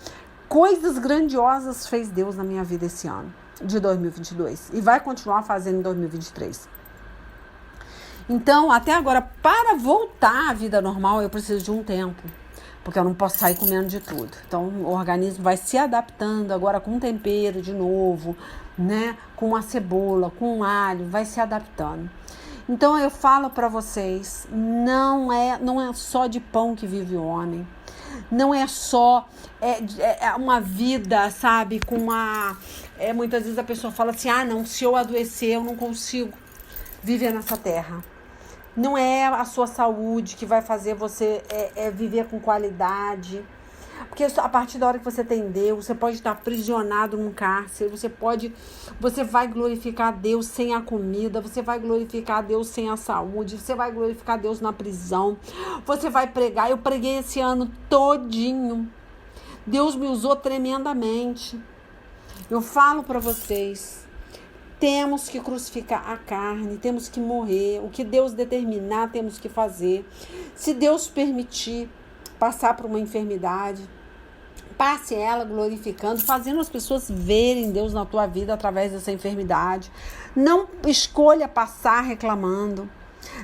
coisas grandiosas fez Deus na minha vida esse ano, de 2022. E vai continuar fazendo em 2023. Então, até agora, para voltar à vida normal, eu preciso de um tempo. Porque eu não posso sair comendo de tudo. Então, o organismo vai se adaptando agora com tempero de novo, né? Com a cebola, com alho, vai se adaptando. Então, eu falo para vocês, não é só de pão que vive o homem. Não é só uma vida, sabe, com uma... muitas vezes a pessoa fala assim, não, se eu adoecer, eu não consigo viver nessa terra. Não é a sua saúde que vai fazer você viver com qualidade. Porque a partir da hora que você tem Deus, você pode estar aprisionado num cárcere, você vai glorificar Deus sem a comida, você vai glorificar Deus sem a saúde, você vai glorificar Deus na prisão, você vai pregar. Eu preguei esse ano todinho. Deus me usou tremendamente. Eu falo para vocês, temos que crucificar a carne, temos que morrer. O que Deus determinar, temos que fazer. Se Deus permitir passar por uma enfermidade, passe ela glorificando, fazendo as pessoas verem Deus na tua vida através dessa enfermidade. Não escolha passar reclamando.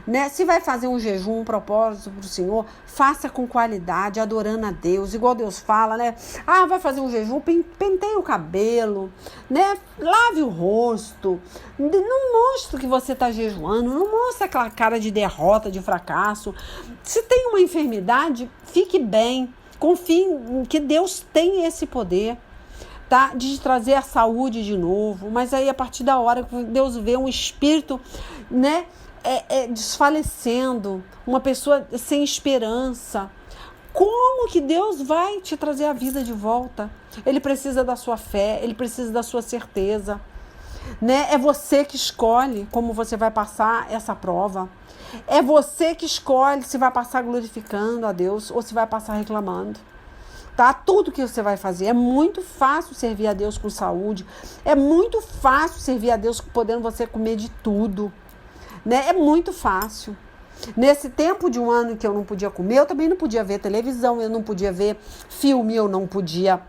Né? Se vai fazer um jejum, um propósito para o Senhor, faça com qualidade, adorando a Deus, igual Deus fala, né? Vai fazer um jejum, penteie o cabelo, né? Lave o rosto, não mostre que você está jejuando, não mostre aquela cara de derrota, de fracasso. Se tem uma enfermidade, fique bem, confie em que Deus tem esse poder, tá? De trazer a saúde de novo, mas aí a partir da hora que Deus vê um espírito, né? Desfalecendo, uma pessoa sem esperança. Como que Deus vai te trazer a vida de volta? Ele precisa da sua fé, ele precisa da sua certeza, né? É você que escolhe como você vai passar essa prova. É você que escolhe se vai passar glorificando a Deus ou se vai passar reclamando. Tá? Tudo que você vai fazer. É muito fácil servir a Deus com saúde. É muito fácil servir a Deus podendo você comer de tudo. Né? É muito fácil. Nesse tempo de um ano que eu não podia comer, eu também não podia ver televisão, eu não podia ver filme, eu não podia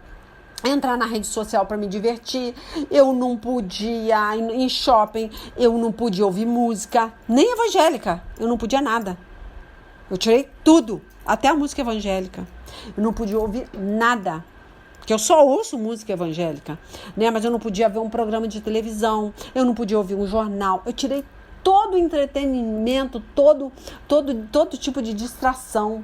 entrar na rede social para me divertir, eu não podia ir em shopping, eu não podia ouvir música, nem evangélica, eu não podia nada. Eu tirei tudo, até a música evangélica. Eu não podia ouvir nada. Porque eu só ouço música evangélica, né? Mas eu não podia ver um programa de televisão, eu não podia ouvir um jornal. Eu tirei todo o entretenimento, todo tipo de distração,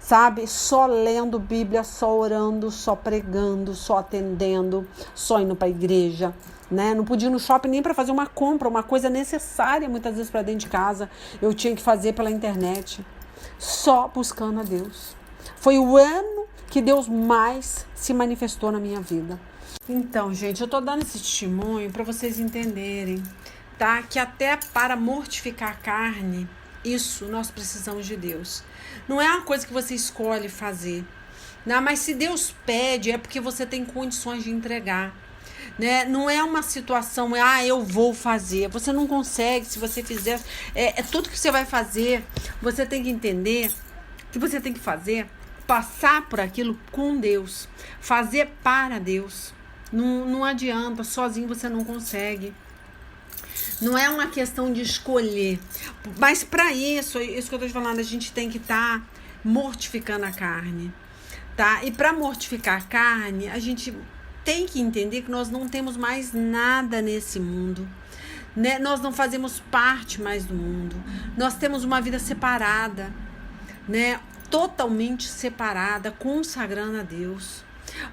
sabe? Só lendo Bíblia, só orando, só pregando, só atendendo, só indo para a igreja, né? Não podia ir no shopping nem para fazer uma compra, uma coisa necessária muitas vezes para dentro de casa. Eu tinha que fazer pela internet, só buscando a Deus. Foi o ano que Deus mais se manifestou na minha vida. Então, gente, eu tô dando esse testemunho para vocês entenderem, tá? Que até para mortificar a carne, isso nós precisamos de Deus. Não é uma coisa que você escolhe fazer, né? Mas se Deus pede, é porque você tem condições de entregar. né? Não é uma situação, eu vou fazer. Você não consegue se você fizer. É tudo que você vai fazer. Você tem que entender que você tem que fazer, passar por aquilo com Deus, fazer para Deus. Não adianta, sozinho você não consegue. Não é uma questão de escolher. Mas para isso que eu estou te falando, a gente tem que estar mortificando a carne, tá? E para mortificar a carne, a gente tem que entender que nós não temos mais nada nesse mundo, né? Nós não fazemos parte mais do mundo. Nós temos uma vida separada, né? Totalmente separada, consagrando a Deus.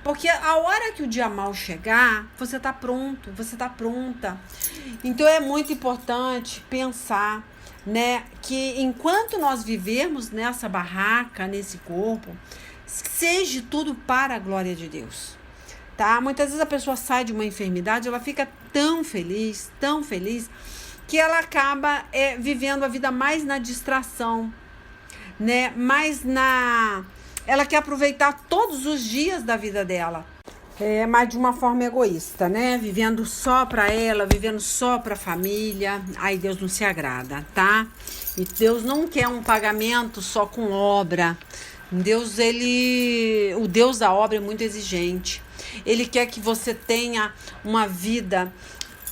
Porque a hora que o dia mal chegar, você tá pronto, você tá pronta. Então é muito importante pensar, né, que enquanto nós vivermos nessa barraca, nesse corpo, seja tudo para a glória de Deus, tá? Muitas vezes a pessoa sai de uma enfermidade, ela fica tão feliz, que ela acaba vivendo a vida mais na distração, né? Ela quer aproveitar todos os dias da vida dela, mas de uma forma egoísta, né? Vivendo só para ela, vivendo só para a família. Aí Deus não se agrada, tá? E Deus não quer um pagamento só com obra. O Deus da obra é muito exigente. Ele quer que você tenha uma vida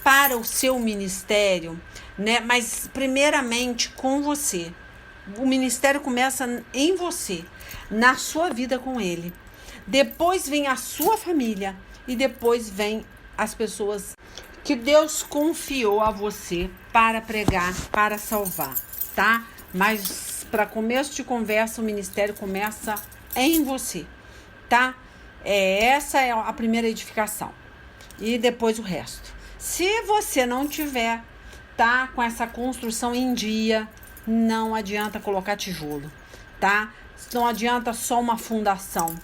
para o seu ministério, né? Mas primeiramente com você. O ministério começa em você, na sua vida com ele. Depois vem a sua família e depois vem as pessoas que Deus confiou a você para pregar, para salvar, tá? Mas para começo de conversa, o ministério começa em você, tá? Essa é a primeira edificação. E depois o resto. Se você não tiver, tá, com essa construção em dia, não adianta colocar tijolo, tá? Não adianta só uma fundação.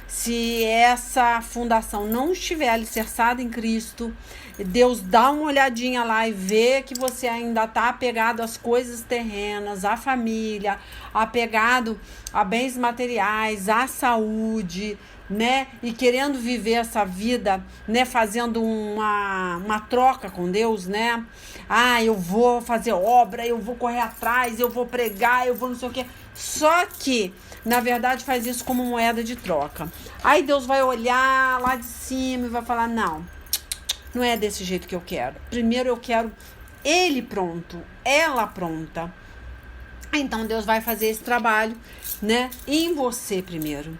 Se essa fundação não estiver alicerçada em Cristo, Deus dá uma olhadinha lá e vê que você ainda está apegado às coisas terrenas, à família, apegado a bens materiais, à saúde, né? E querendo viver essa vida, né? Fazendo uma troca com Deus, né? Eu vou fazer obra, eu vou correr atrás, eu vou pregar, eu vou não sei o quê. Só que, na verdade, faz isso como moeda de troca. Aí Deus vai olhar lá de cima e vai falar, não é desse jeito que eu quero. Primeiro eu quero ele pronto, ela pronta. Então Deus vai fazer esse trabalho, né? Em você primeiro,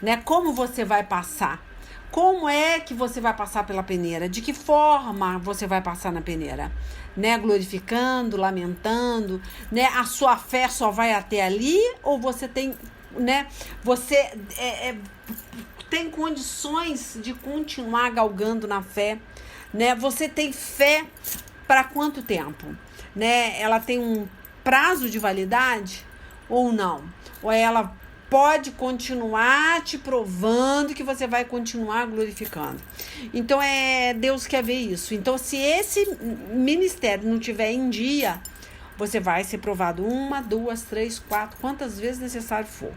né? Como você vai passar? Como é que você vai passar pela peneira? De que forma você vai passar na peneira? Né? Glorificando, lamentando, né? A sua fé só vai até ali ou você tem, né? Você tem condições de continuar galgando na fé, né? Você tem fé para quanto tempo, né? Ela tem um prazo de validade ou não? Ou ela pode continuar te provando que você vai continuar glorificando. Então, Deus quer ver isso. Então, se esse ministério não tiver em dia, você vai ser provado 1, 2, 3, 4, quantas vezes necessário for,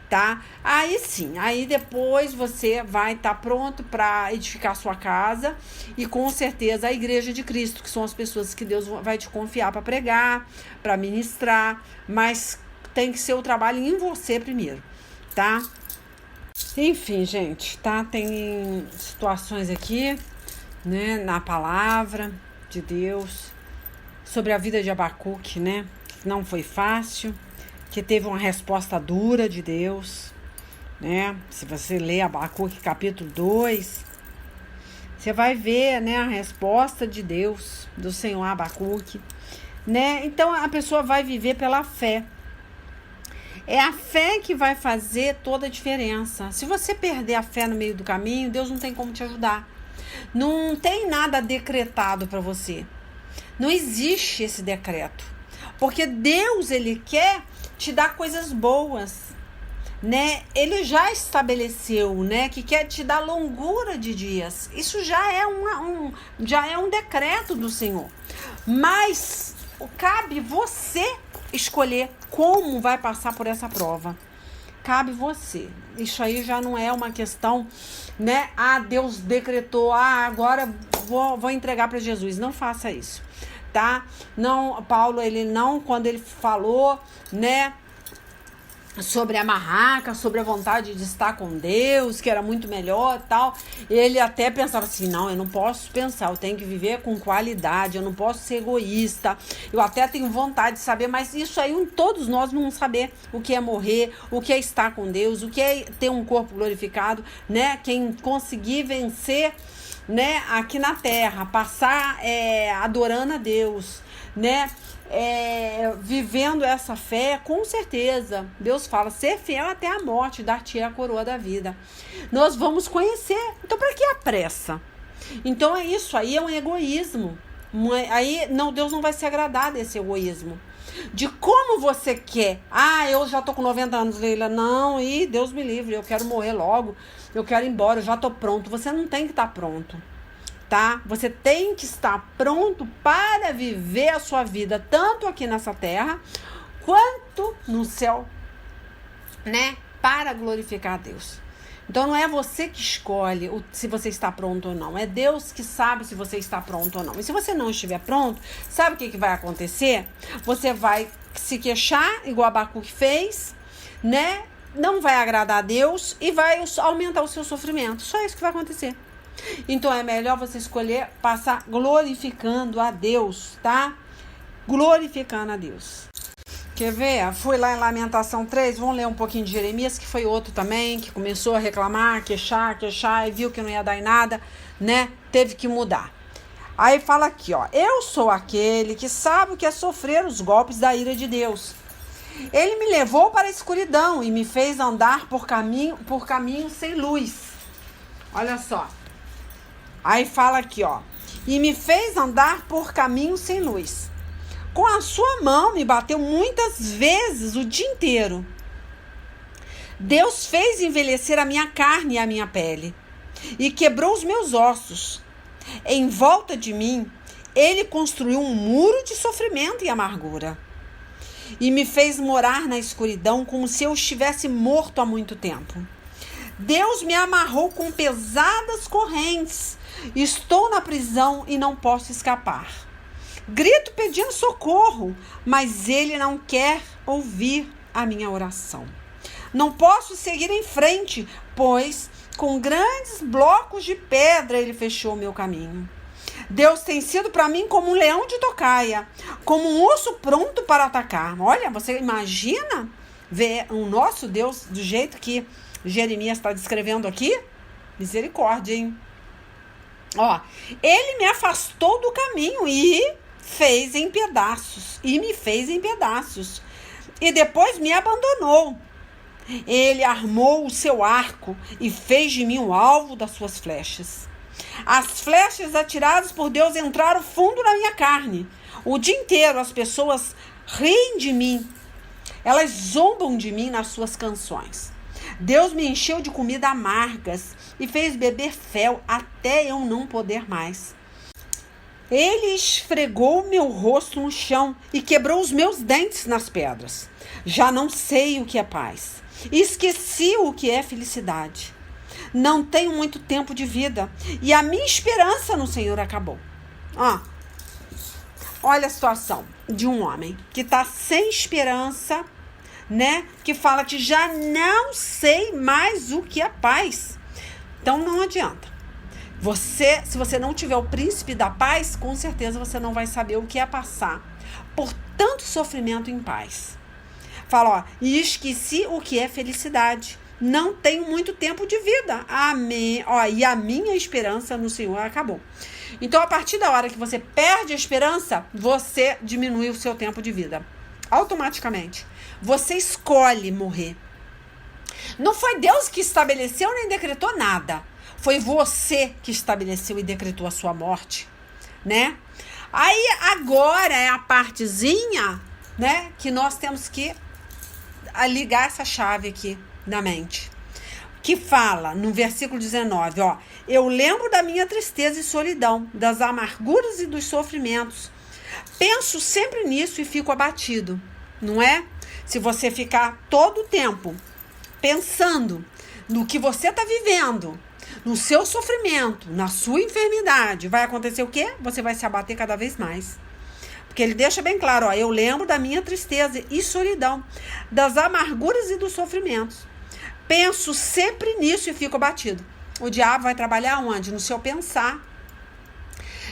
tá? Aí sim, aí depois você vai estar pronto para edificar sua casa e com certeza a igreja de Cristo, que são as pessoas que Deus vai te confiar para pregar, para ministrar, mas tem que ser o trabalho em você primeiro, tá? Enfim, gente, tá? Tem situações aqui, né, na palavra de Deus, sobre a vida de Abacuque, né? Não foi fácil, que teve uma resposta dura de Deus, né? Se você ler Abacuque capítulo 2, você vai ver, né, a resposta de Deus, do Senhor Abacuque, né? Então a pessoa vai viver pela fé. É a fé que vai fazer toda a diferença. Se você perder a fé no meio do caminho, Deus não tem como te ajudar. Não tem nada decretado para você. Não existe esse decreto. Porque Deus, Ele quer te dar coisas boas, né? Ele já estabeleceu, né, que quer te dar longura de dias. Isso já é um decreto do Senhor. Mas cabe você escolher como vai passar por essa prova. cabe você. Isso aí já não é uma questão, né? Deus decretou, agora vou entregar para Jesus. Não faça isso, tá? Não, Paulo, quando ele falou, né, sobre a barraca, sobre a vontade de estar com Deus, que era muito melhor e tal, ele até pensava assim, não, eu não posso pensar, eu tenho que viver com qualidade, eu não posso ser egoísta, eu até tenho vontade de saber, mas isso aí todos nós vamos saber o que é morrer, o que é estar com Deus, o que é ter um corpo glorificado, né? Quem conseguir vencer, né, aqui na terra, passar adorando a Deus, né, vivendo essa fé, com certeza, Deus fala, ser fiel até a morte, dar-te a coroa da vida. Nós vamos conhecer, então para que a pressa? Então isso aí é um egoísmo, aí não, Deus não vai se agradar desse egoísmo, de como você quer, eu já tô com 90 anos, Leila, não, Deus me livre, eu quero morrer logo, eu quero ir embora, eu já tô pronto. Você não tem que estar pronto, tá? Você tem que estar pronto para viver a sua vida, tanto aqui nessa terra, quanto no céu, né? Para glorificar a Deus. Então não é você que escolhe se você está pronto ou não. É Deus que sabe se você está pronto ou não. E se você não estiver pronto, sabe o que vai acontecer? Você vai se queixar, igual Abacuque fez, né? Não vai agradar a Deus e vai aumentar o seu sofrimento. Só isso que vai acontecer. Então é melhor você escolher passar glorificando a Deus, tá? Glorificando a Deus. Quer ver? Fui lá em Lamentação 3, vamos ler um pouquinho de Jeremias, que foi outro também, que começou a reclamar, queixar, e viu que não ia dar em nada, né? Teve que mudar. Aí fala aqui, ó, eu sou aquele que sabe o que é sofrer os golpes da ira de Deus. Ele me levou para a escuridão e me fez andar por caminho sem luz. Olha só. Aí fala aqui, ó, e me fez andar por caminho sem luz. Com a sua mão me bateu muitas vezes o dia inteiro. Deus fez envelhecer a minha carne e a minha pele e quebrou os meus ossos. Em volta de mim, ele construiu um muro de sofrimento e amargura e me fez morar na escuridão como se eu estivesse morto há muito tempo. Deus me amarrou com pesadas correntes. Estou na prisão e não posso escapar. Grito pedindo socorro, mas ele não quer ouvir a minha oração. Não posso seguir em frente, pois com grandes blocos de pedra ele fechou meu caminho. Deus tem sido para mim como um leão de tocaia, como um urso pronto para atacar. Olha, você imagina ver o nosso Deus do jeito que Jeremias está descrevendo aqui? Misericórdia, hein? Ó, ele me afastou do caminho e me fez em pedaços. E depois me abandonou. Ele armou o seu arco e fez de mim o alvo das suas flechas. As flechas atiradas por Deus entraram fundo na minha carne. O dia inteiro as pessoas riem de mim. Elas zombam de mim nas suas canções. Deus me encheu de comida amargas e fez beber fel até eu não poder mais. Ele esfregou meu rosto no chão e quebrou os meus dentes nas pedras. Já não sei o que é paz. Esqueci o que é felicidade. Não tenho muito tempo de vida e a minha esperança no Senhor acabou. Olha a situação de um homem que está sem esperança, né? Que fala que já não sei mais o que é paz. Então não adianta. Se você não tiver o príncipe da paz, com certeza você não vai saber o que é passar por tanto sofrimento em paz. Fala, e esqueci o que é felicidade. Não tenho muito tempo de vida. Amém. E a minha esperança no Senhor acabou. Então, a partir da hora que você perde a esperança, você diminui o seu tempo de vida. Automaticamente. Você escolhe morrer. Não foi Deus que estabeleceu nem decretou nada. Foi você que estabeleceu e decretou a sua morte, né? Aí, agora é a partezinha, né, que nós temos que ligar essa chave aqui da mente. Que fala, no versículo 19, ó, eu lembro da minha tristeza e solidão, das amarguras e dos sofrimentos. Penso sempre nisso e fico abatido, não é? Se você ficar todo o tempo pensando no que você está vivendo, no seu sofrimento, na sua enfermidade, vai acontecer o quê? Você vai se abater cada vez mais. Porque ele deixa bem claro, ó, eu lembro da minha tristeza e solidão, das amarguras e dos sofrimentos. Penso sempre nisso e fico abatido. O diabo vai trabalhar onde? No seu pensar,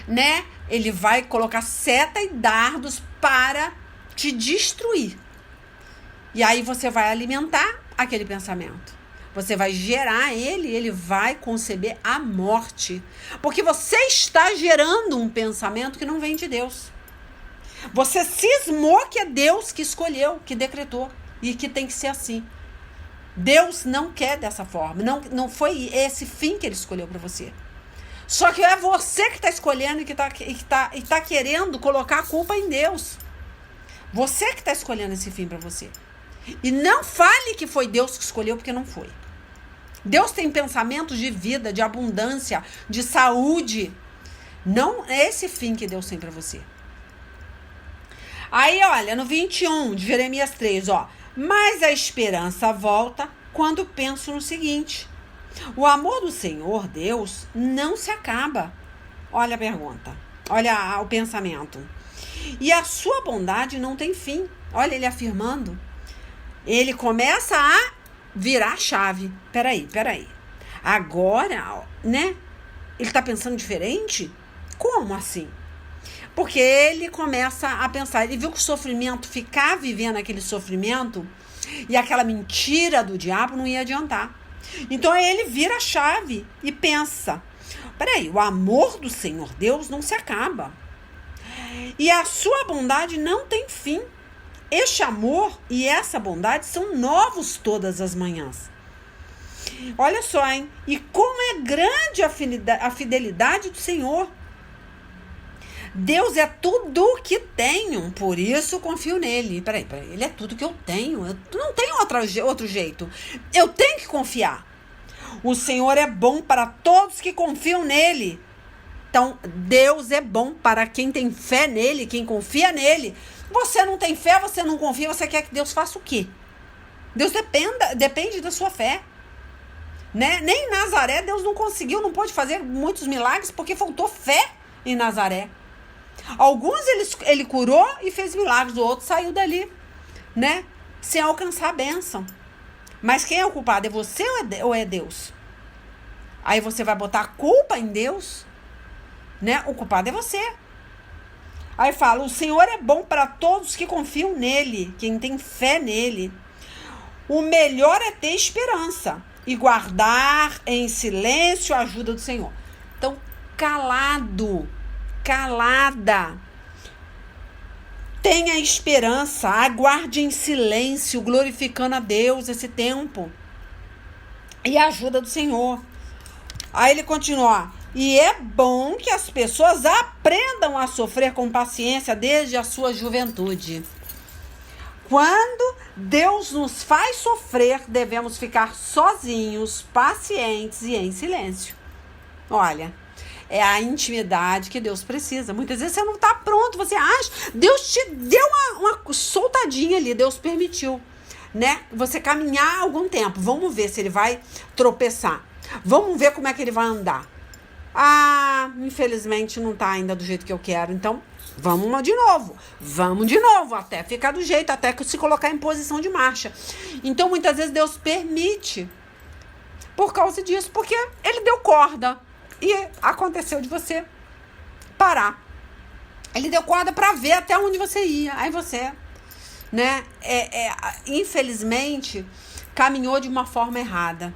né? Ele vai colocar seta e dardos para te destruir. E aí você vai alimentar aquele pensamento. Você vai gerar ele vai conceber a morte. Porque você está gerando um pensamento que não vem de Deus. Você cismou que é Deus que escolheu, que decretou e que tem que ser assim. Deus não quer dessa forma. Não foi esse fim que ele escolheu para você. Só que é você que está escolhendo e que tá querendo colocar a culpa em Deus. Você que está escolhendo esse fim para você. E não fale que foi Deus que escolheu, porque não foi. Deus tem pensamentos de vida, de abundância, de saúde. Não é esse fim que Deus tem para você. Aí, olha, no 21 de Jeremias 3, ó. Mas a esperança volta quando penso no seguinte: o amor do Senhor Deus não se acaba. Olha a pergunta, olha o pensamento. E a sua bondade não tem fim. Olha ele afirmando. Ele começa a virar a chave. Peraí. Agora, né? Ele tá pensando diferente? Como assim? Porque ele começa a pensar, ele viu que o sofrimento, ficar vivendo aquele sofrimento e aquela mentira do diabo não ia adiantar. Então ele vira a chave e pensa, peraí, o amor do Senhor Deus não se acaba. E a sua bondade não tem fim. Este amor e essa bondade são novos todas as manhãs. Olha só, hein? E como é grande a fidelidade do Senhor. Deus é tudo o que tenho, por isso confio nele. Peraí, ele é tudo que eu tenho. Eu não tenho outro jeito. Eu tenho que confiar. O Senhor é bom para todos que confiam nele. Então, Deus é bom para quem tem fé nele, quem confia nele. Você não tem fé, você não confia, você quer que Deus faça o quê? Deus depende da sua fé. Né? Nem em Nazaré Deus não conseguiu, não pôde fazer muitos milagres porque faltou fé em Nazaré. Alguns ele curou e fez milagres, o outro saiu dali, né? Sem alcançar a bênção. Mas quem é o culpado? É você ou é Deus? Aí você vai botar a culpa em Deus, né? O culpado é você. Aí fala, o Senhor é bom para todos que confiam nele, quem tem fé nele. O melhor é ter esperança e guardar em silêncio a ajuda do Senhor. Então, calada. Tenha esperança, aguarde em silêncio, glorificando a Deus esse tempo. E a ajuda do Senhor. Aí ele continua. E é bom que as pessoas aprendam a sofrer com paciência desde a sua juventude. Quando Deus nos faz sofrer, devemos ficar sozinhos, pacientes e em silêncio. Olha, é a intimidade que Deus precisa. Muitas vezes você não está pronto, você acha, Deus te deu uma soltadinha ali, Deus permitiu, né? Você caminhar algum tempo, vamos ver se ele vai tropeçar, vamos ver como é que ele vai andar. Ah, infelizmente não está ainda do jeito que eu quero, então vamos de novo, até ficar do jeito, até que se colocar em posição de marcha. Então muitas vezes Deus permite por causa disso, porque ele deu corda. E aconteceu de você parar. Ele deu corda para ver até onde você ia. Aí você, né, infelizmente, caminhou de uma forma errada.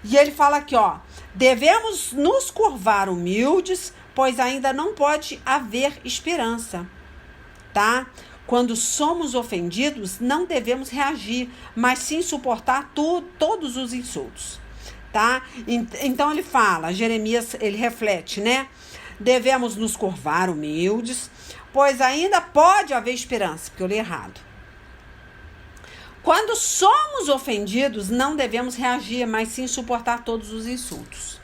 E ele fala aqui, ó. Devemos nos curvar humildes, pois ainda não pode haver esperança. Tá? Quando somos ofendidos, não devemos reagir, mas sim suportar todos os insultos. Tá? Então ele fala, Jeremias, ele reflete, né? Devemos nos curvar humildes, pois ainda pode haver esperança, porque eu li errado. Quando somos ofendidos, não devemos reagir, mas sim suportar todos os insultos,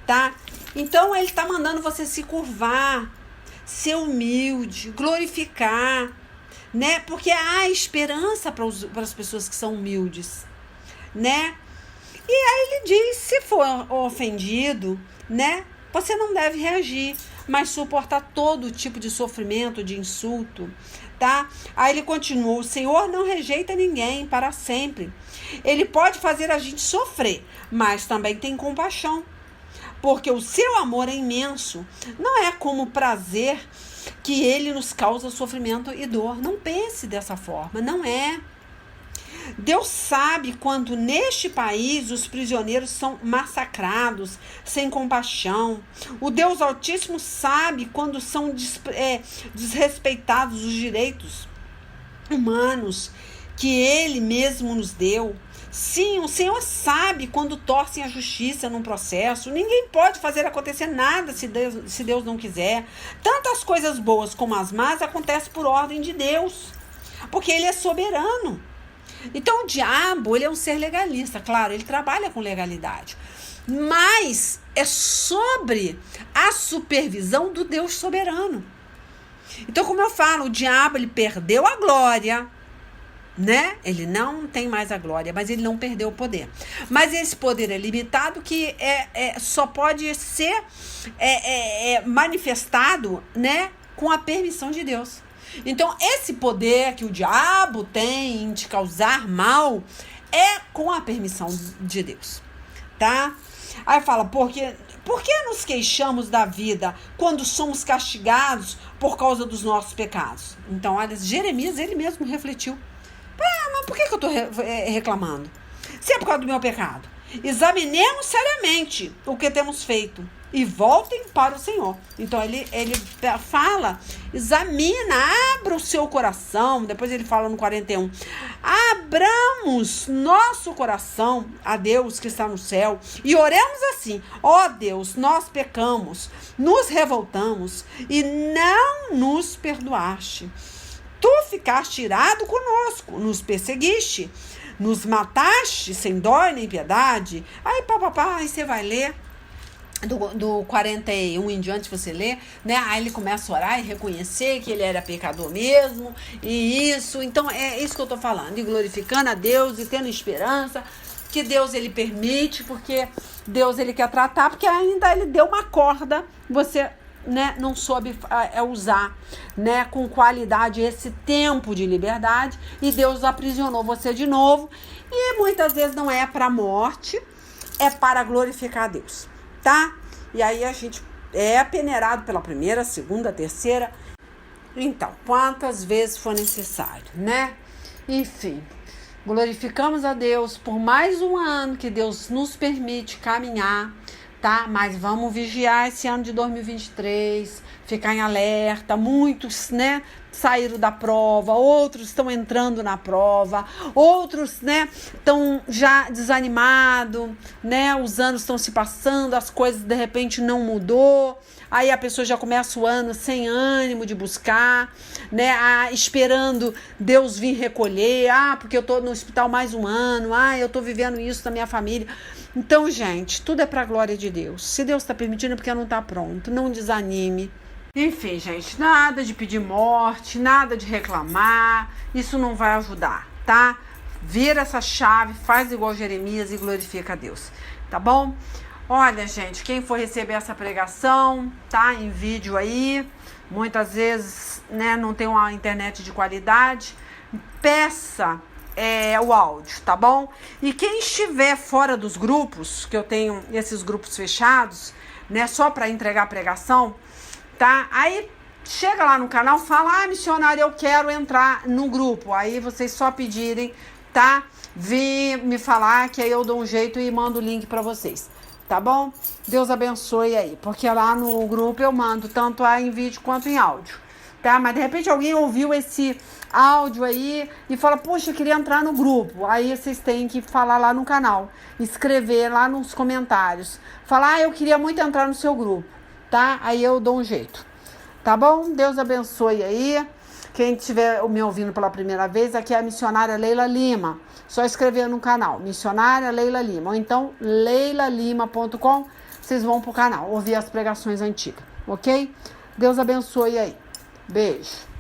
tá? Então ele está mandando você se curvar, ser humilde, glorificar, né? Porque há esperança para as pessoas que são humildes. né? E aí ele diz, se for ofendido, né? Você não deve reagir, mas suportar todo tipo de sofrimento, de insulto, tá? Aí ele continua, o Senhor não rejeita ninguém para sempre. Ele pode fazer a gente sofrer, mas também tem compaixão, porque o seu amor é imenso. Não é como prazer que ele nos causa sofrimento e dor. Não pense dessa forma, não é. Deus sabe quando neste país os prisioneiros são massacrados, sem compaixão. O Deus Altíssimo sabe quando são desrespeitados os direitos humanos que Ele mesmo nos deu. Sim, o Senhor sabe quando torcem a justiça num processo. Ninguém pode fazer acontecer nada se Deus não quiser. Tanto as coisas boas como as más acontecem por ordem de Deus, porque Ele é soberano. Então o diabo, ele é um ser legalista, claro, ele trabalha com legalidade, mas é sobre a supervisão do Deus soberano. Então, como eu falo, o diabo, ele perdeu a glória, né? Ele não tem mais a glória, mas ele não perdeu o poder. Mas esse poder é limitado, que só pode ser manifestado, né, com a permissão de Deus. Então, esse poder que o diabo tem de causar mal é com a permissão de Deus, tá? Aí fala, por que nos queixamos da vida quando somos castigados por causa dos nossos pecados? Então, olha, Jeremias, ele mesmo refletiu. Mas por que eu estou reclamando? Se é por causa do meu pecado. Examinemos seriamente o que temos feito e voltem para o Senhor. Então ele fala, examina, abra o seu coração. Depois ele fala no 41, abramos nosso coração a Deus que está no céu e oremos assim, ó Deus, nós pecamos, nos revoltamos e não nos perdoaste. Tu ficaste irado conosco, nos perseguiste, nos mataste sem dó nem piedade. Aí aí você vai ler do 41 em diante, você lê, né? Aí ele começa a orar e reconhecer que ele era pecador mesmo, e isso. Então é isso que eu tô falando, e glorificando a Deus e tendo esperança que Deus, ele permite, porque Deus, ele quer tratar, porque ainda ele deu uma corda, você, né, não soube usar, né, com qualidade esse tempo de liberdade, e Deus aprisionou você de novo, e muitas vezes não é para a morte, é para glorificar a Deus, tá? E aí a gente é peneirado pela primeira, segunda, terceira, então, quantas vezes for necessário, né? Enfim, glorificamos a Deus por mais um ano que Deus nos permite caminhar, tá? Mas vamos vigiar esse ano de 2023, ficar em alerta. Muitos, né, saíram da prova, outros estão entrando na prova, outros, né, estão já desanimados, né? Os anos estão se passando, as coisas de repente não mudou. Aí a pessoa já começa o ano sem ânimo de buscar, né? Esperando Deus vir recolher. Porque eu tô no hospital mais um ano. Eu tô vivendo isso na minha família. Então, gente, tudo é pra glória de Deus. Se Deus tá permitindo, é porque não tá pronto. Não desanime. Enfim, gente, nada de pedir morte, nada de reclamar. Isso não vai ajudar, tá? Vira essa chave, faz igual Jeremias e glorifica a Deus, tá bom? Olha, gente, quem for receber essa pregação, tá, em vídeo aí, muitas vezes, né, não tem uma internet de qualidade, peça o áudio, tá bom? E quem estiver fora dos grupos, que eu tenho esses grupos fechados, né, só para entregar a pregação, tá? Aí chega lá no canal, fala, missionária, eu quero entrar no grupo. Aí vocês só pedirem, tá? Vir me falar, que aí eu dou um jeito e mando o link para vocês. Tá bom? Deus abençoe aí, porque lá no grupo eu mando tanto em vídeo quanto em áudio, tá? Mas de repente alguém ouviu esse áudio aí e fala, poxa, eu queria entrar no grupo. Aí vocês têm que falar lá no canal, escrever lá nos comentários, falar, eu queria muito entrar no seu grupo, tá? Aí eu dou um jeito, tá bom? Deus abençoe aí. Quem estiver me ouvindo pela primeira vez, aqui é a missionária Leila Lima. Só escrever no canal, missionária Leila Lima. Ou então, leilalima.com, vocês vão pro canal, ouvir as pregações antigas, ok? Deus abençoe aí. Beijo.